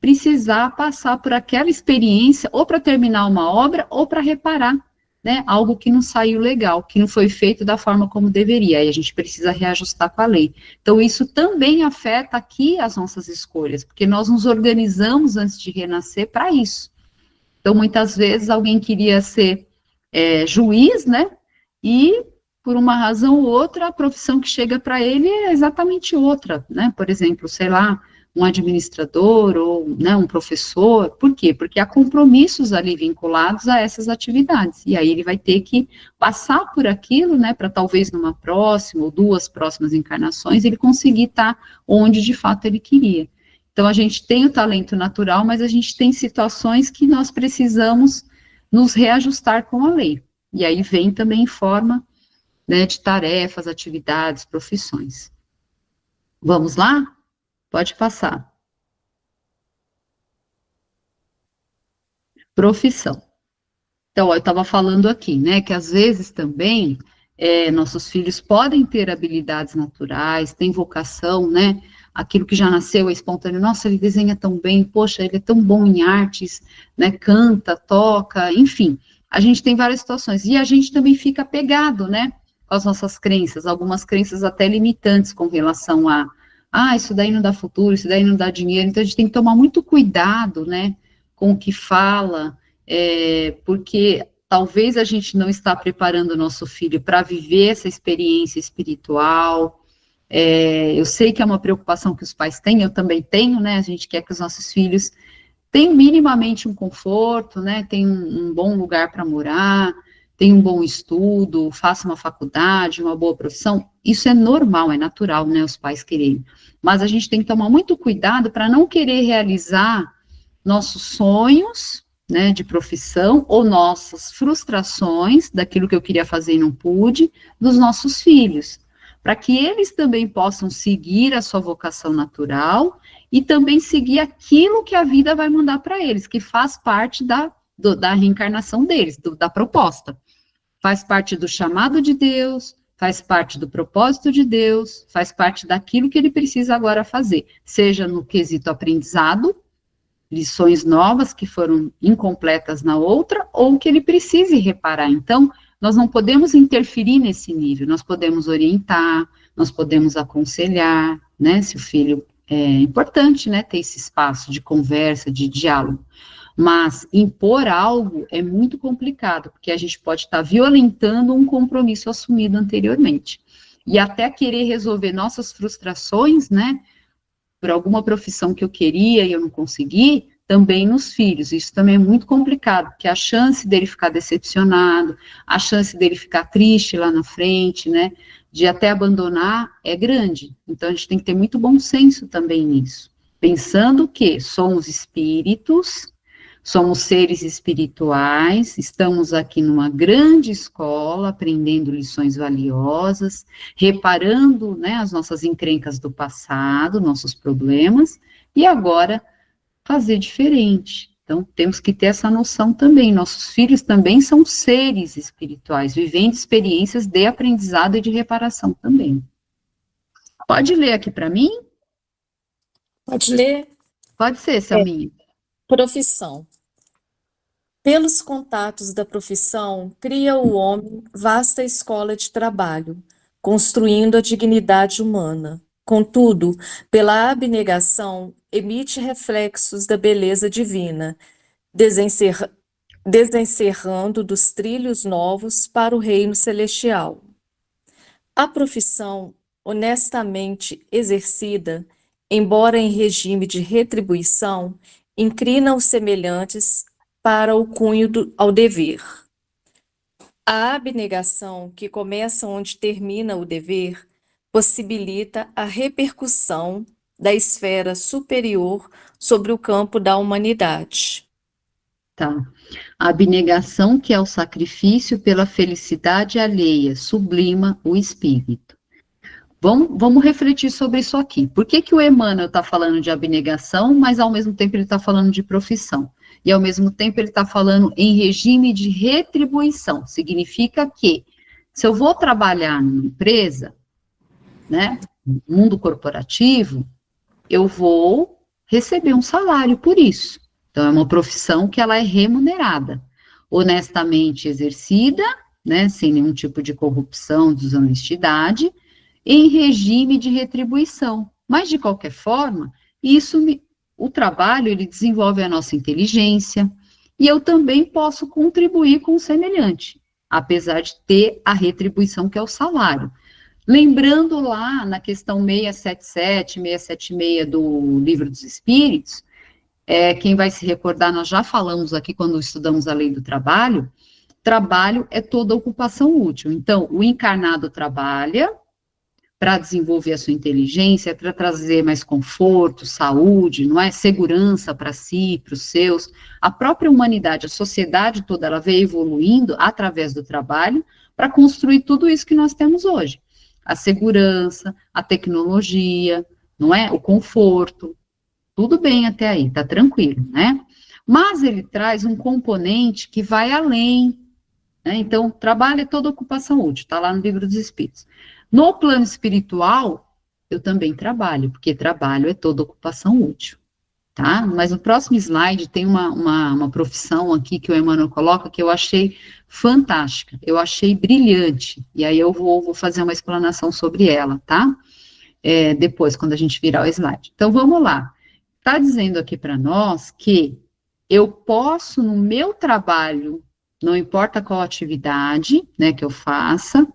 precisar passar por aquela experiência, ou para terminar uma obra, ou para reparar. né, algo que não saiu legal, que não foi feito da forma como deveria, aí a gente precisa reajustar com a lei. Então, isso também afeta aqui as nossas escolhas, porque nós nos organizamos antes de renascer para isso. Então, muitas vezes, alguém queria ser juiz, né, e, por uma razão ou outra, a profissão que chega para ele é exatamente outra, né, por exemplo, sei lá, um administrador ou, né, um professor. Por quê? Porque há compromissos ali vinculados a essas atividades, e aí ele vai ter que passar por aquilo, né, para talvez numa próxima ou duas próximas encarnações ele conseguir estar onde de fato ele queria. Então a gente tem o talento natural, mas a gente tem situações que nós precisamos nos reajustar com a lei, e aí vem também em forma, né, de tarefas, atividades, profissões. Vamos lá? Pode passar. Profissão. Então, ó, eu estava falando aqui, né, que às vezes também nossos filhos podem ter habilidades naturais, têm vocação, né, aquilo que já nasceu é espontâneo, nossa, ele desenha tão bem, poxa, ele é tão bom em artes, né, canta, toca, enfim, a gente tem várias situações, e a gente também fica apegado, né, com as nossas crenças, algumas crenças até limitantes com relação a, isso daí não dá futuro, isso daí não dá dinheiro, então a gente tem que tomar muito cuidado, né, com o que fala, porque talvez a gente não está preparando o nosso filho para viver essa experiência espiritual. Eu sei que é uma preocupação que os pais têm, eu também tenho, né, a gente quer que os nossos filhos tenham minimamente um conforto, né, tenham um bom lugar para morar, tenham um bom estudo, façam uma faculdade, uma boa profissão. Isso é normal, é natural, né, os pais quererem, mas a gente tem que tomar muito cuidado para não querer realizar nossos sonhos, né, de profissão, ou nossas frustrações, daquilo que eu queria fazer e não pude, dos nossos filhos, para que eles também possam seguir a sua vocação natural, e também seguir aquilo que a vida vai mandar para eles, que faz parte da reencarnação deles, da proposta, faz parte do chamado de Deus, faz parte do propósito de Deus, faz parte daquilo que ele precisa agora fazer, seja no quesito aprendizado, lições novas que foram incompletas na outra, ou que ele precise reparar. Então, nós não podemos interferir nesse nível, nós podemos orientar, nós podemos aconselhar, né, se o filho é importante, né, ter esse espaço de conversa, de diálogo, mas impor algo é muito complicado, porque a gente pode estar violentando um compromisso assumido anteriormente, e até querer resolver nossas frustrações, né, por alguma profissão que eu queria e eu não consegui, também nos filhos. Isso também é muito complicado, porque a chance dele ficar decepcionado, a chance dele ficar triste lá na frente, né, de até abandonar, é grande. Então, a gente tem que ter muito bom senso também nisso, pensando que somos espíritos, somos seres espirituais, estamos aqui numa grande escola, aprendendo lições valiosas, reparando, né, as nossas encrencas do passado, nossos problemas, e agora fazer diferente. Então, temos que ter essa noção também. Nossos filhos também são seres espirituais, vivendo experiências de aprendizado e de reparação também. Pode ler aqui para mim? Pode ler? Pode ser, Selminha. Profissão. Pelos contatos da profissão, cria o homem vasta escola de trabalho, construindo a dignidade humana. Contudo, pela abnegação, emite reflexos da beleza divina, desencerrando dos trilhos novos para o reino celestial. A profissão, honestamente exercida, embora em regime de retribuição, inclina os semelhantes para o cunho ao dever. A abnegação, que começa onde termina o dever, possibilita a repercussão da esfera superior sobre o campo da humanidade. Tá. A abnegação, que é o sacrifício pela felicidade alheia, sublima o espírito. Vamos refletir sobre isso aqui. Por que o Emmanuel está falando de abnegação, mas ao mesmo tempo ele está falando de profissão? E ao mesmo tempo ele está falando em regime de retribuição. Significa que, se eu vou trabalhar numa empresa, né, no mundo corporativo, eu vou receber um salário por isso. Então, é uma profissão que ela é remunerada. honestamente exercida, né, sem nenhum tipo de corrupção, desonestidade, em regime de retribuição. Mas, de qualquer forma, o trabalho, ele desenvolve a nossa inteligência, e eu também posso contribuir com o semelhante, apesar de ter a retribuição, que é o salário. Lembrando lá na questão 677, 676 do Livro dos Espíritos, quem vai se recordar, nós já falamos aqui quando estudamos a lei do trabalho é toda ocupação útil. Então, o encarnado trabalha para desenvolver a sua inteligência, para trazer mais conforto, saúde, não é? Segurança para si, para os seus. A própria humanidade, a sociedade toda, ela veio evoluindo através do trabalho para construir tudo isso que nós temos hoje. A segurança, a tecnologia, não é? O conforto, tudo bem até aí, tá tranquilo, né? Mas ele traz um componente que vai além, né? Então, trabalho é toda ocupação útil, tá lá no Livro dos Espíritos. No plano espiritual, eu também trabalho, porque trabalho é toda ocupação útil, tá? Mas no próximo slide tem uma profissão aqui que o Emmanuel coloca que eu achei fantástica, eu achei brilhante, e aí eu vou fazer uma explanação sobre ela, tá? Depois, quando a gente virar o slide. Então, vamos lá. Está dizendo aqui para nós que eu posso, no meu trabalho, não importa qual atividade, né, que eu faça,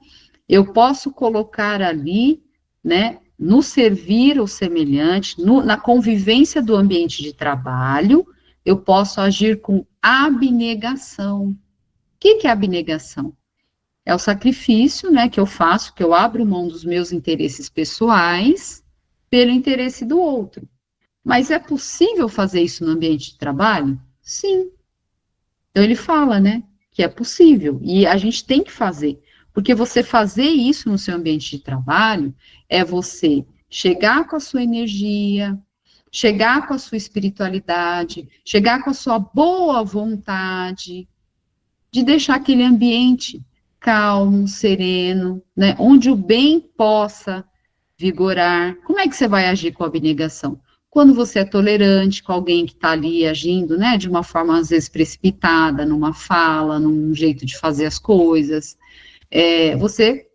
eu posso colocar ali, né, no servir o semelhante, na convivência do ambiente de trabalho, eu posso agir com abnegação. O que é abnegação? É o sacrifício, né, que eu faço, que eu abro mão dos meus interesses pessoais pelo interesse do outro. Mas é possível fazer isso no ambiente de trabalho? Sim. Então ele fala, né, que é possível, e a gente tem que fazer, porque você fazer isso no seu ambiente de trabalho é você chegar com a sua energia, chegar com a sua espiritualidade, chegar com a sua boa vontade, de deixar aquele ambiente calmo, sereno, né, onde o bem possa vigorar. Como é que você vai agir com a abnegação? Quando você é tolerante com alguém que está ali agindo, né, de uma forma às vezes precipitada, numa fala, num jeito de fazer as coisas, você,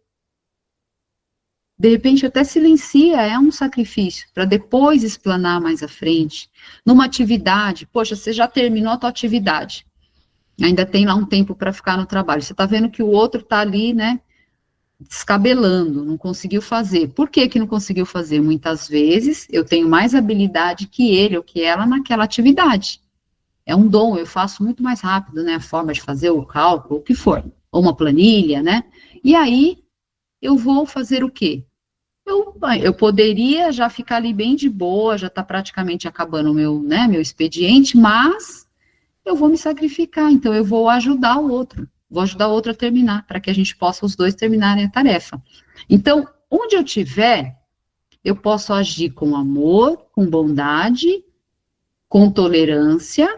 de repente, até silencia, é um sacrifício, para depois explanar mais à frente. Numa atividade, poxa, você já terminou a tua atividade, ainda tem lá um tempo para ficar no trabalho, você está vendo que o outro está ali, né, descabelando, não conseguiu fazer. Por que não conseguiu fazer? Muitas vezes eu tenho mais habilidade que ele ou que ela naquela atividade. É um dom, eu faço muito mais rápido, né, a forma de fazer o cálculo, o que for, ou uma planilha, né, e aí eu vou fazer o quê? Eu poderia já ficar ali bem de boa, já está praticamente acabando o meu expediente, mas eu vou me sacrificar, então eu vou ajudar o outro. Vou ajudar o outro a terminar, para que a gente possa os dois terminarem a tarefa. Então, onde eu estiver, eu posso agir com amor, com bondade, com tolerância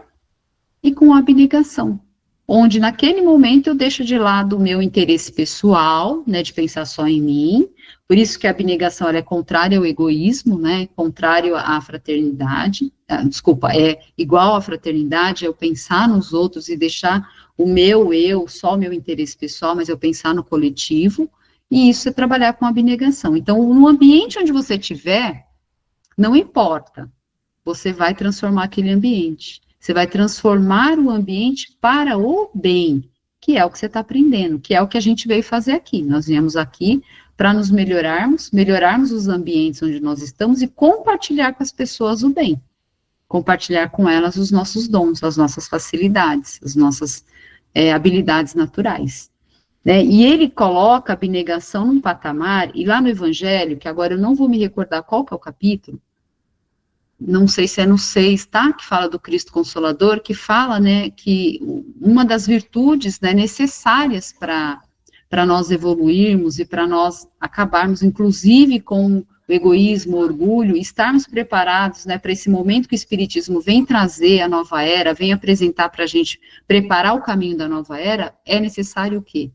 e com abnegação. Onde, naquele momento, eu deixo de lado o meu interesse pessoal, né, de pensar só em mim. Por isso que a abnegação ela é contrária ao egoísmo, né, contrário à fraternidade. É igual à fraternidade, é eu pensar nos outros e deixar o meu eu, só o meu interesse pessoal, mas eu pensar no coletivo, e isso é trabalhar com abnegação. Então, no ambiente onde você estiver, não importa, você vai transformar aquele ambiente. Você vai transformar o ambiente para o bem, que é o que você está aprendendo, que é o que a gente veio fazer aqui. Nós viemos aqui para nos melhorarmos os ambientes onde nós estamos e compartilhar com as pessoas o bem. Compartilhar com elas os nossos dons, as nossas facilidades, as nossas habilidades naturais. Né? E ele coloca a abnegação num patamar, e lá no Evangelho, que agora eu não vou me recordar qual que é o capítulo, não sei se é no 6, tá? Que fala do Cristo Consolador, que fala, né, que uma das virtudes, né, necessárias para nós evoluirmos e para nós acabarmos, inclusive, com o egoísmo, o orgulho, estarmos preparados, né, para esse momento que o Espiritismo vem trazer a nova era, vem apresentar para a gente preparar o caminho da nova era, é necessário o quê?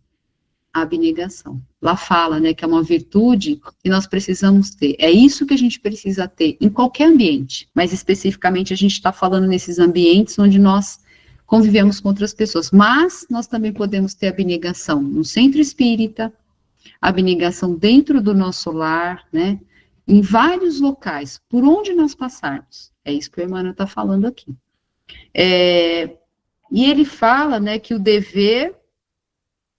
A abnegação. Lá fala, né, que é uma virtude que nós precisamos ter. É isso que a gente precisa ter em qualquer ambiente, mas especificamente a gente está falando nesses ambientes onde nós convivemos com outras pessoas, mas nós também podemos ter abnegação no centro espírita, abnegação dentro do nosso lar, né, em vários locais, por onde nós passarmos. É isso que o Emmanuel está falando aqui. E ele fala, né, que o dever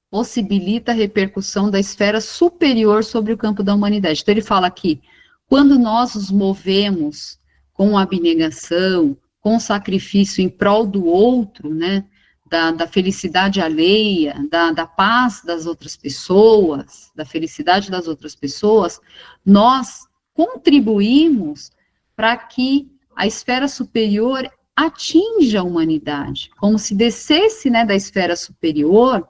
possibilita a repercussão da esfera superior sobre o campo da humanidade. Então ele fala aqui, quando nós nos movemos com abnegação, com sacrifício em prol do outro, né, da felicidade alheia, da paz das outras pessoas, da felicidade das outras pessoas, nós contribuímos para que a esfera superior atinja a humanidade, como se descesse, né, da esfera superior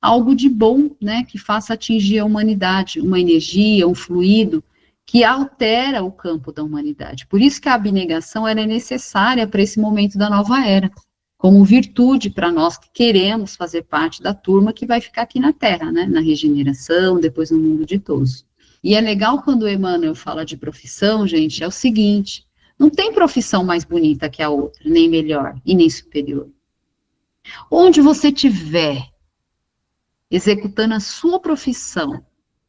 algo de bom, né, que faça atingir a humanidade, uma energia, um fluido, que altera o campo da humanidade. Por isso que a abnegação ela é necessária para esse momento da nova era, como virtude para nós que queremos fazer parte da turma que vai ficar aqui na Terra, né, na regeneração, depois no mundo ditoso. E é legal quando o Emmanuel fala de profissão, gente, é o seguinte, não tem profissão mais bonita que a outra, nem melhor e nem superior. Onde você tiver executando a sua profissão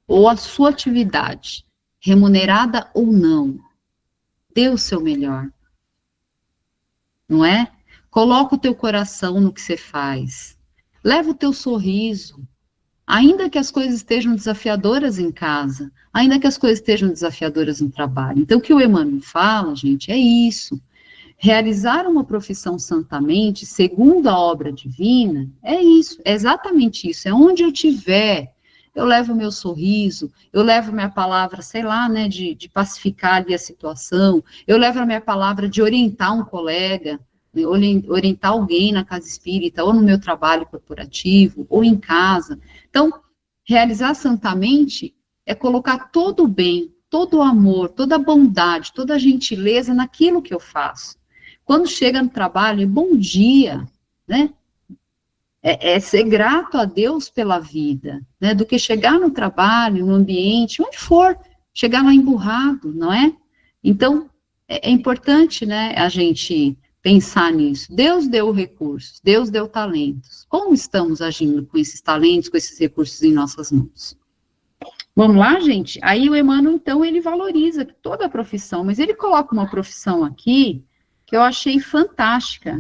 ou a sua atividade, remunerada ou não, dê o seu melhor, não é? Coloca o teu coração no que você faz, leva o teu sorriso, ainda que as coisas estejam desafiadoras em casa, ainda que as coisas estejam desafiadoras no trabalho. Então, o que o Emmanuel fala, gente, é isso. Realizar uma profissão santamente, segundo a obra divina, é isso, é exatamente isso, é onde eu tiver, eu levo o meu sorriso, eu levo a minha palavra, sei lá, né, de pacificar ali a situação, eu levo a minha palavra de orientar um colega, né, orientar alguém na casa espírita, ou no meu trabalho corporativo, ou em casa. Então, realizar santamente é colocar todo o bem, todo o amor, toda a bondade, toda a gentileza naquilo que eu faço. Quando chega no trabalho, bom dia, né? É ser grato a Deus pela vida, né? Do que chegar no trabalho, no ambiente, onde for, chegar lá emburrado, não é? Então, é importante, né, a gente pensar nisso. Deus deu recursos, Deus deu talentos. Como estamos agindo com esses talentos, com esses recursos em nossas mãos? Vamos lá, gente? Aí o Emmanuel, então, ele valoriza toda a profissão, mas ele coloca uma profissão aqui que eu achei fantástica.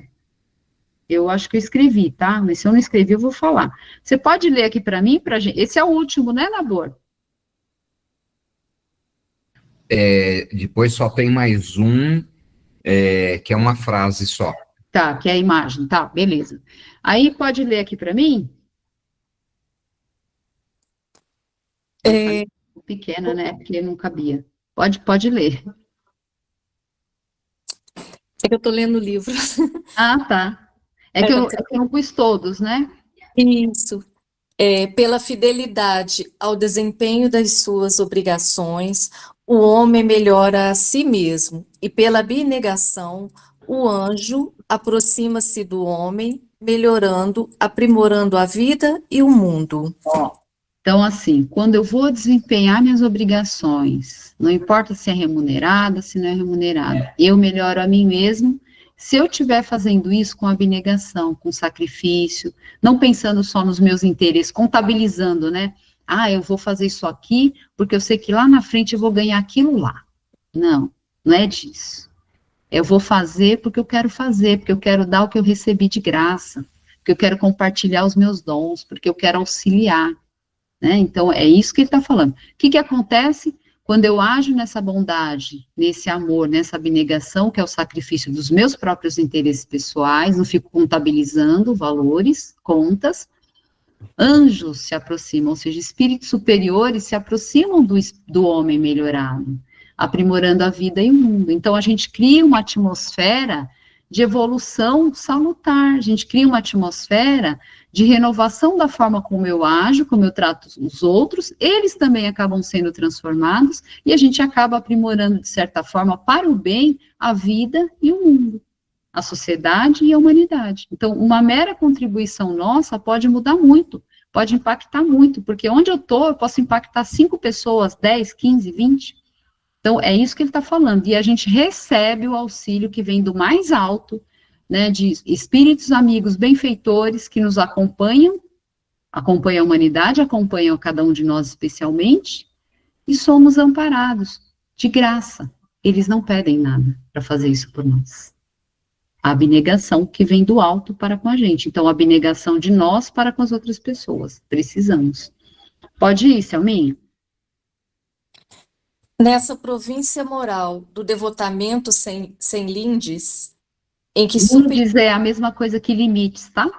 Eu acho que eu escrevi, tá? Mas se eu não escrevi, eu vou falar. Você pode ler aqui para mim, pra gente? Esse é o último, né, Nabor? Depois só tem mais um, que é uma frase só. Tá, que é a imagem, tá, beleza. Aí pode ler aqui para mim? Pequena, né? Porque não cabia. Pode ler. É que eu estou lendo o livro. Ah, tá. É que eu não pus todos, né? Isso. Pela fidelidade ao desempenho das suas obrigações, o homem melhora a si mesmo, e pela abnegação, o anjo aproxima-se do homem, melhorando, aprimorando a vida e o mundo. Então, assim, quando eu vou desempenhar minhas obrigações, não importa se é remunerada, se não é remunerada, eu melhoro a mim mesmo, se eu estiver fazendo isso com abnegação, com sacrifício, não pensando só nos meus interesses, contabilizando, né? Ah, eu vou fazer isso aqui, porque eu sei que lá na frente eu vou ganhar aquilo lá. Não, não é disso. Eu vou fazer porque eu quero fazer, porque eu quero dar o que eu recebi de graça, porque eu quero compartilhar os meus dons, porque eu quero auxiliar. Né? Então, é isso que ele está falando. O que acontece quando eu ajo nessa bondade, nesse amor, nessa abnegação, que é o sacrifício dos meus próprios interesses pessoais, não fico contabilizando valores, contas, anjos se aproximam, ou seja, espíritos superiores se aproximam do homem melhorado, aprimorando a vida e o mundo. Então, a gente cria uma atmosfera de evolução salutar, a gente cria uma atmosfera de renovação da forma como eu ajo, como eu trato os outros, eles também acabam sendo transformados, e a gente acaba aprimorando, de certa forma, para o bem, a vida e o mundo, a sociedade e a humanidade. Então, uma mera contribuição nossa pode mudar muito, pode impactar muito, porque onde eu estou, eu posso impactar 5 pessoas, 10, 15, 20. Então, é isso que ele está falando, e a gente recebe o auxílio que vem do mais alto, né, de espíritos amigos benfeitores que nos acompanham a humanidade, acompanham cada um de nós especialmente, e somos amparados de graça. Eles não pedem nada para fazer isso por nós. A abnegação que vem do alto para com a gente. Então, a abnegação de nós para com as outras pessoas. Precisamos. Pode ir, Selminha? Nessa província moral do devotamento sem lindes, em que Lindes é a mesma coisa que limites, tá?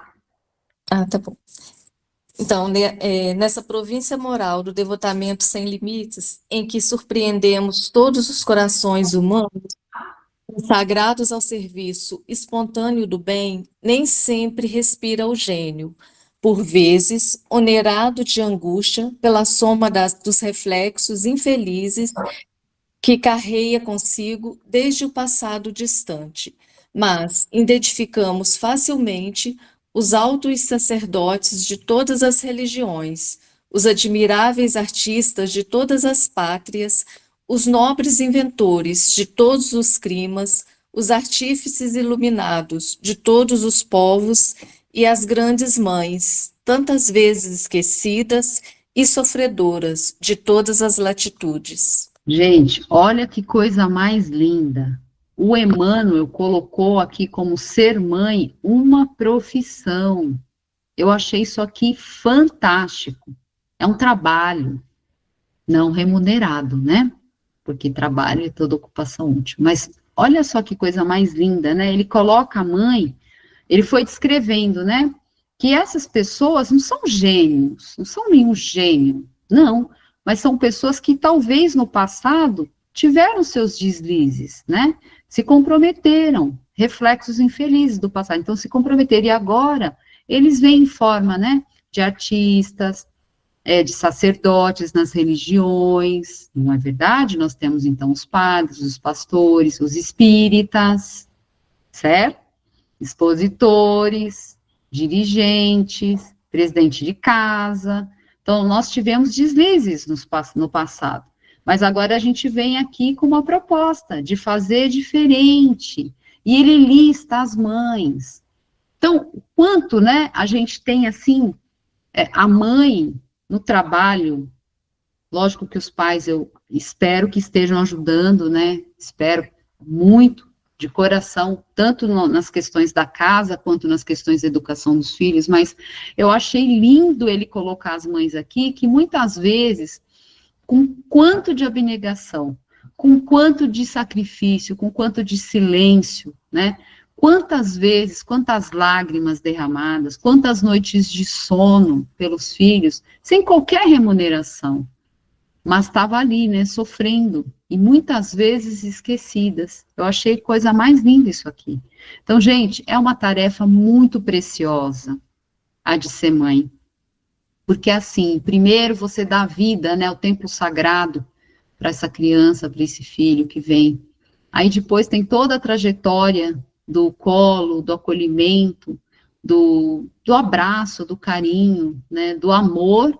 Ah, tá bom. Então, nessa província moral do devotamento sem limites, em que surpreendemos todos os corações humanos, consagrados ao serviço espontâneo do bem, nem sempre respira o gênio, por vezes onerado de angústia pela soma dos reflexos infelizes que carreia consigo desde o passado distante, mas identificamos facilmente os altos sacerdotes de todas as religiões, os admiráveis artistas de todas as pátrias, os nobres inventores de todos os climas, os artífices iluminados de todos os povos e as grandes mães, tantas vezes esquecidas e sofredoras de todas as latitudes. Gente, olha que coisa mais linda. O Emmanuel colocou aqui como ser mãe uma profissão. Eu achei isso aqui fantástico. É um trabalho não remunerado, né? Porque trabalho é toda ocupação útil. Mas olha só que coisa mais linda, né? Ele coloca a mãe, ele foi descrevendo, né? Que essas pessoas não são gênios, não são nenhum gênio, não. Mas são pessoas que talvez no passado tiveram seus deslizes, né? Se comprometeram, reflexos infelizes do passado. Então, se comprometeram. E agora, eles vêm em forma, né? De artistas, de sacerdotes nas religiões, não é verdade? Nós temos, então, os padres, os pastores, os espíritas, certo? Expositores, dirigentes, presidente de casa. Então, nós tivemos deslizes no passado, mas agora a gente vem aqui com uma proposta de fazer diferente, e ele lista as mães. Então, quanto, né, a gente tem, assim, a mãe no trabalho, lógico que os pais, eu espero que estejam ajudando, né, espero muito, de coração, tanto nas questões da casa, quanto nas questões da educação dos filhos, mas eu achei lindo ele colocar as mães aqui, que muitas vezes, com quanto de abnegação, com quanto de sacrifício, com quanto de silêncio, né, quantas vezes, quantas lágrimas derramadas, quantas noites de sono pelos filhos, sem qualquer remuneração, mas estava ali, né, sofrendo, e muitas vezes esquecidas. Eu achei coisa mais linda isso aqui. Então, gente, é uma tarefa muito preciosa, a de ser mãe, porque assim, primeiro você dá vida, né, o tempo sagrado para essa criança, para esse filho que vem, aí depois tem toda a trajetória do colo, do acolhimento, do abraço, do carinho, né, do amor,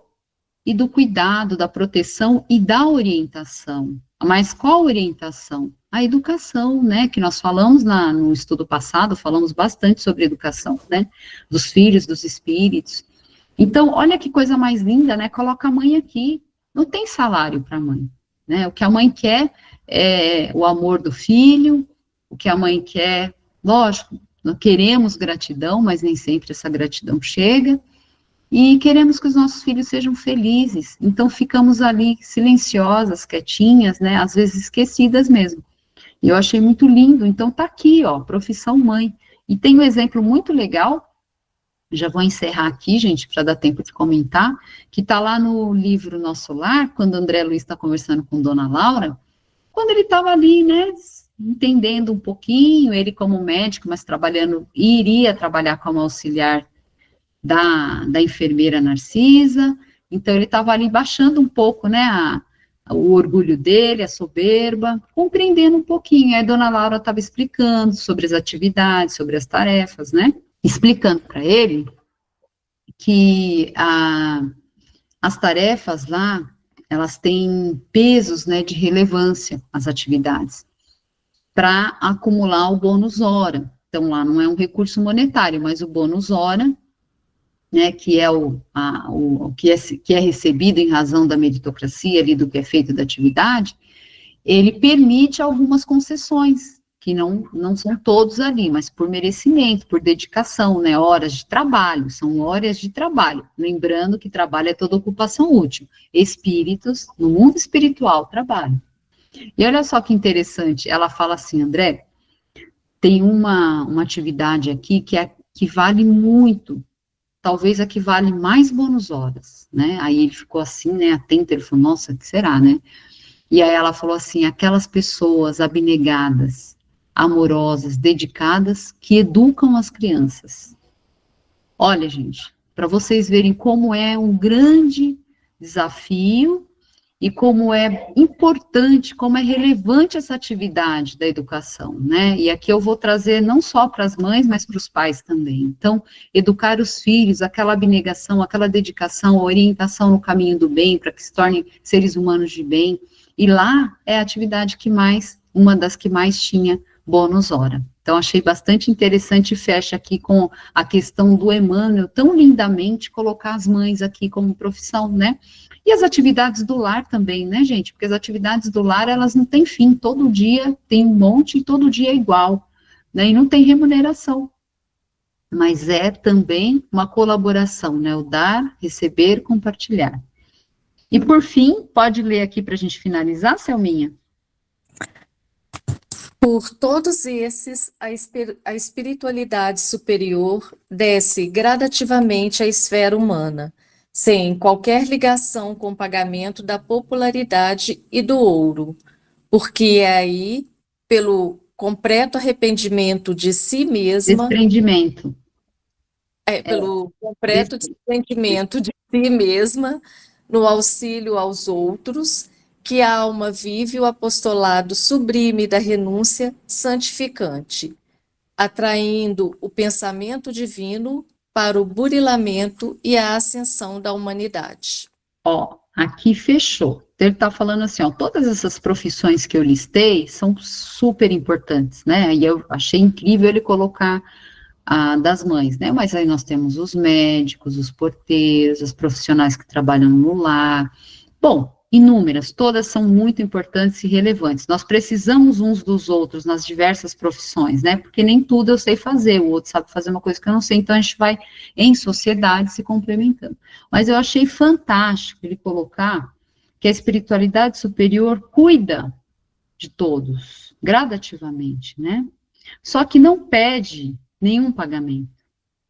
e do cuidado, da proteção e da orientação. Mas qual orientação? A educação, né, que nós falamos no estudo passado, falamos bastante sobre educação, né, dos filhos, dos espíritos. Então, olha que coisa mais linda, né, coloca a mãe aqui, não tem salário para a mãe, né, o que a mãe quer é o amor do filho, o que a mãe quer, lógico, nós queremos gratidão, mas nem sempre essa gratidão chega, e queremos que os nossos filhos sejam felizes, então ficamos ali silenciosas, quietinhas, né, às vezes esquecidas mesmo, e eu achei muito lindo, então tá aqui, ó, profissão mãe, e tem um exemplo muito legal, já vou encerrar aqui, gente, para dar tempo de comentar, que tá lá no livro Nosso Lar, quando André Luiz está conversando com Dona Laura, quando ele estava ali, né, entendendo um pouquinho, ele como médico, mas iria trabalhar como auxiliar da enfermeira Narcisa, então ele estava ali baixando um pouco, né, o orgulho dele, a soberba, compreendendo um pouquinho, aí a Dona Laura estava explicando sobre as atividades, sobre as tarefas, né, explicando para ele que as tarefas lá, elas têm pesos, né, de relevância, as atividades, para acumular o bônus hora. Então, lá não é um recurso monetário, mas o bônus hora, né, que é o que é recebido em razão da meritocracia ali do que é feito da atividade, ele permite algumas concessões, que não são todos ali, mas por merecimento, por dedicação, né, horas de trabalho, são horas de trabalho, lembrando que trabalho é toda ocupação útil, espíritos, no mundo espiritual, trabalho. E olha só que interessante, ela fala assim, André, tem uma atividade aqui que vale muito, talvez a que vale mais bônus horas, né, aí ele ficou assim, né, atento, ele falou, nossa, o que será, né? E aí ela falou assim, aquelas pessoas abnegadas, amorosas, dedicadas, que educam as crianças. Olha, gente, para vocês verem como é um grande desafio e como é importante, como é relevante essa atividade da educação, né? E aqui eu vou trazer não só para as mães, mas para os pais também. Então, educar os filhos, aquela abnegação, aquela dedicação, a orientação no caminho do bem, para que se tornem seres humanos de bem. E lá é a atividade que mais, uma das que mais tinha bônus hora. Então, achei bastante interessante e fecha aqui com a questão do Emmanuel, tão lindamente colocar as mães aqui como profissão, né? E as atividades do lar também, né, gente? Porque as atividades do lar, elas não têm fim, todo dia tem um monte e todo dia é igual, né? E não tem remuneração. Mas é também uma colaboração, né? O dar, receber, compartilhar. E por fim, pode ler aqui para a gente finalizar, Selminha? Por todos esses, a espiritualidade superior desce gradativamente à esfera humana, sem qualquer ligação com o pagamento da popularidade e do ouro, porque é aí, pelo completo arrependimento de si mesma, Desprendimento. pelo completo desprendimento de si mesma, no auxílio aos outros, que a alma vive o apostolado sublime da renúncia santificante, atraindo o pensamento divino para o burilamento e a ascensão da humanidade. Ó, aqui fechou. Ele está falando assim, ó, todas essas profissões que eu listei são super importantes, né? E eu achei incrível ele colocar das mães, né? Mas aí nós temos os médicos, os porteiros, os profissionais que trabalham no lar. Bom, inúmeras, todas são muito importantes e relevantes. Nós precisamos uns dos outros nas diversas profissões, né? Porque nem tudo eu sei fazer, o outro sabe fazer uma coisa que eu não sei, então a gente vai em sociedade se complementando. Mas eu achei fantástico ele colocar que a espiritualidade superior cuida de todos, gradativamente, né? Só que não pede nenhum pagamento,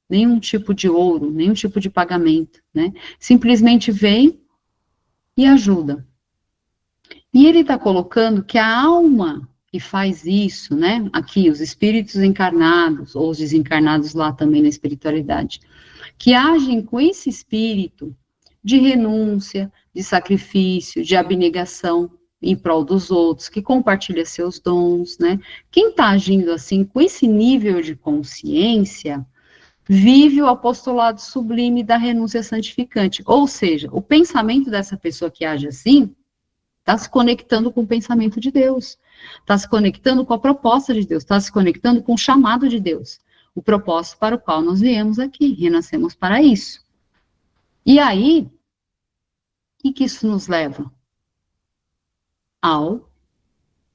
nenhum tipo de ouro, nenhum tipo de pagamento, né? Simplesmente vem e ajuda. E ele está colocando que a alma que faz isso, né? Aqui, os espíritos encarnados, ou os desencarnados lá também na espiritualidade, que agem com esse espírito de renúncia, de sacrifício, de abnegação em prol dos outros, que compartilha seus dons, né? Quem está agindo assim, com esse nível de consciência, vive o apostolado sublime da renúncia santificante. Ou seja, o pensamento dessa pessoa que age assim, está se conectando com o pensamento de Deus, está se conectando com a proposta de Deus, está se conectando com o chamado de Deus, o propósito para o qual nós viemos aqui, renascemos para isso. E aí, o que isso nos leva? Ao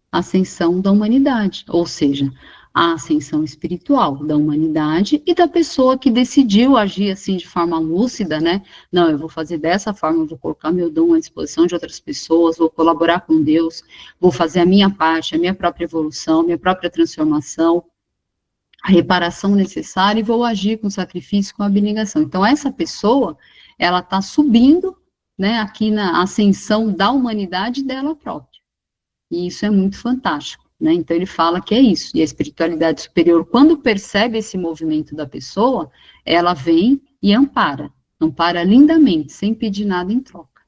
ascensão da humanidade, ou seja, a ascensão espiritual da humanidade e da pessoa que decidiu agir assim de forma lúcida, né? Não, eu vou fazer dessa forma, eu vou colocar meu dom à disposição de outras pessoas, vou colaborar com Deus, vou fazer a minha parte, a minha própria evolução, a minha própria transformação, a reparação necessária e vou agir com sacrifício, com abnegação. Então, essa pessoa, ela está subindo, né, aqui na ascensão da humanidade dela própria. E isso é muito fantástico, né? Então ele fala que é isso. E a espiritualidade superior, quando percebe esse movimento da pessoa, ela vem e ampara lindamente, sem pedir nada em troca.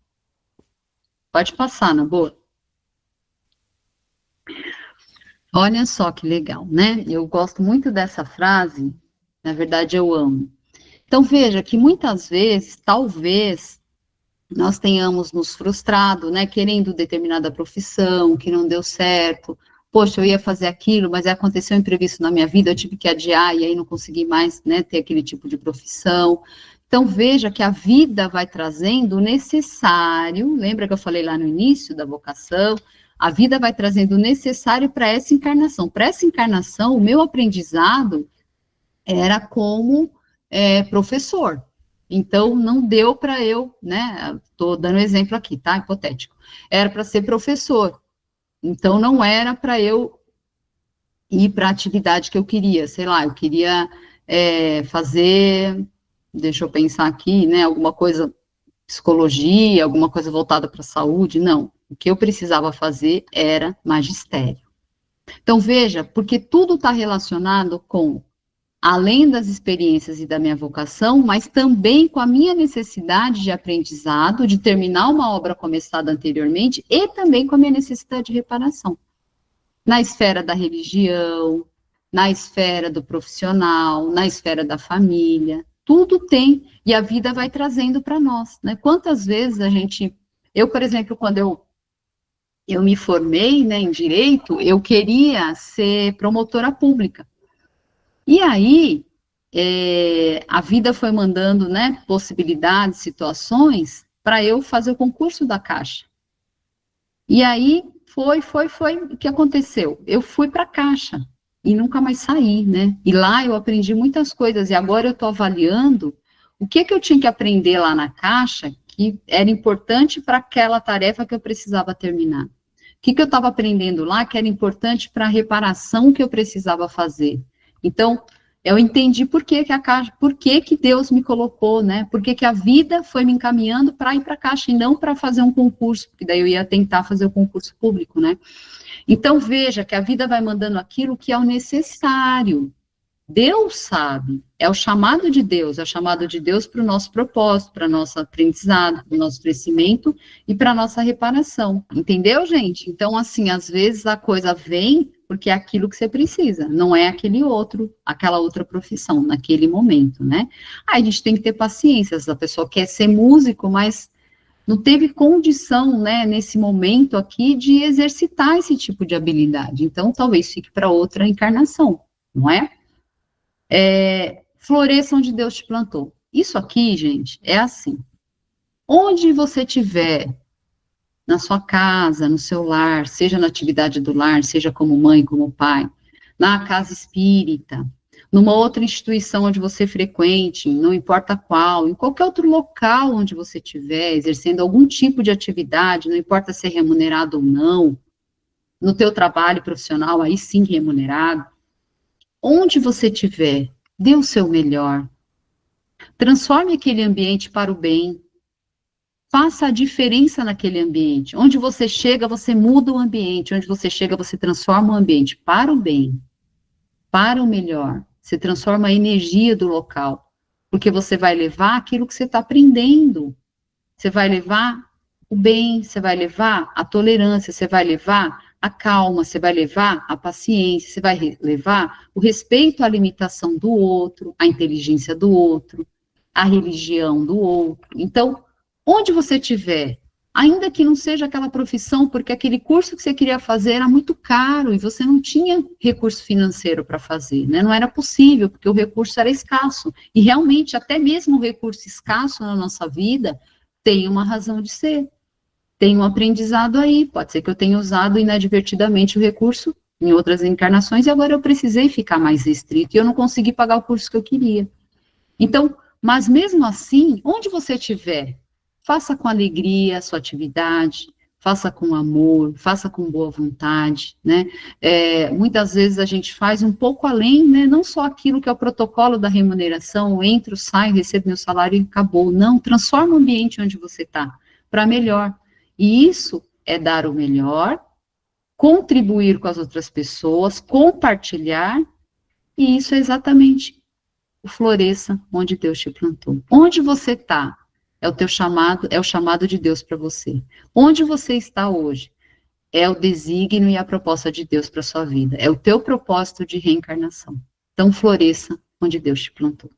Pode passar, na boa. Olha só que legal, né? Eu gosto muito dessa frase, na verdade eu amo. Então veja que muitas vezes, talvez, nós tenhamos nos frustrado, né, querendo determinada profissão, que não deu certo, poxa, eu ia fazer aquilo, mas aconteceu um imprevisto na minha vida, eu tive que adiar, e aí não consegui mais, né, ter aquele tipo de profissão. Então, veja que a vida vai trazendo o necessário, lembra que eu falei lá no início da vocação? A vida vai trazendo o necessário para essa encarnação. Para essa encarnação, o meu aprendizado era como professor. Então, não deu para eu, né, estou dando exemplo aqui, tá, hipotético. Era para ser professor. Então, não era para eu ir para a atividade que eu queria, sei lá, eu queria fazer, deixa eu pensar aqui, né, alguma coisa, psicologia, alguma coisa voltada para a saúde, não. O que eu precisava fazer era magistério. Então, veja, porque tudo está relacionado com, além das experiências e da minha vocação, mas também com a minha necessidade de aprendizado, de terminar uma obra começada anteriormente, e também com a minha necessidade de reparação. Na esfera da religião, na esfera do profissional, na esfera da família, tudo tem, e a vida vai trazendo para nós, né? Quantas vezes eu, por exemplo, quando eu me formei, né, em Direito, eu queria ser promotora pública. E aí, a vida foi mandando, né, possibilidades, situações, para eu fazer o concurso da Caixa. E aí, foi, o que aconteceu? Eu fui para a Caixa, e nunca mais saí, né? E lá eu aprendi muitas coisas, e agora eu estou avaliando o que eu tinha que aprender lá na Caixa, que era importante para aquela tarefa que eu precisava terminar. O que eu estava aprendendo lá que era importante para a reparação que eu precisava fazer. Então, eu entendi por que a Caixa, por que Deus me colocou, né? Por que a vida foi me encaminhando para ir para a Caixa e não para fazer um concurso, porque daí eu ia tentar fazer o concurso público, né? Então, veja que a vida vai mandando aquilo que é o necessário. Deus sabe, é o chamado de Deus, é o chamado de Deus para o nosso propósito, para o nosso aprendizado, para o nosso crescimento e para a nossa reparação. Entendeu, gente? Então, assim, às vezes a coisa vem porque é aquilo que você precisa, não é aquela outra profissão, naquele momento, né? Aí a gente tem que ter paciência, se a pessoa quer ser músico, mas não teve condição, né, nesse momento aqui, de exercitar esse tipo de habilidade. Então, talvez fique para outra encarnação, não é? Floresça onde Deus te plantou. Isso aqui, gente, é assim. Onde você estiver, na sua casa, no seu lar, seja na atividade do lar, seja como mãe, como pai, na casa espírita, numa outra instituição onde você frequente, não importa qual, em qualquer outro local onde você estiver, exercendo algum tipo de atividade, não importa se é remunerado ou não, no teu trabalho profissional, aí sim remunerado, onde você estiver, dê o seu melhor. Transforme aquele ambiente para o bem. Faça a diferença naquele ambiente. Onde você chega, você muda o ambiente. Onde você chega, você transforma o ambiente para o bem, para o melhor. Você transforma a energia do local. Porque você vai levar aquilo que você está aprendendo. Você vai levar o bem, você vai levar a tolerância, você vai levar a calma, você vai levar a paciência, você vai levar o respeito à limitação do outro, à inteligência do outro, à religião do outro. Então, onde você estiver, ainda que não seja aquela profissão, porque aquele curso que você queria fazer era muito caro e você não tinha recurso financeiro para fazer, né? Não era possível, porque o recurso era escasso. E realmente, até mesmo o recurso escasso na nossa vida tem uma razão de ser. Tem um aprendizado aí, pode ser que eu tenha usado inadvertidamente o recurso em outras encarnações e agora eu precisei ficar mais restrito e eu não consegui pagar o curso que eu queria. Então, mas mesmo assim, onde você estiver, faça com alegria a sua atividade, faça com amor, faça com boa vontade, né? Muitas vezes a gente faz um pouco além, né? Não só aquilo que é o protocolo da remuneração, eu entro, saio, recebo meu salário e acabou. Não, transforma o ambiente onde você está, para melhor. E isso é dar o melhor, contribuir com as outras pessoas, compartilhar, e isso é exatamente o floresça onde Deus te plantou. Onde você está, é o teu chamado, é o chamado de Deus para você. Onde você está hoje, é o desígnio e a proposta de Deus para sua vida. É o teu propósito de reencarnação. Então, floresça onde Deus te plantou.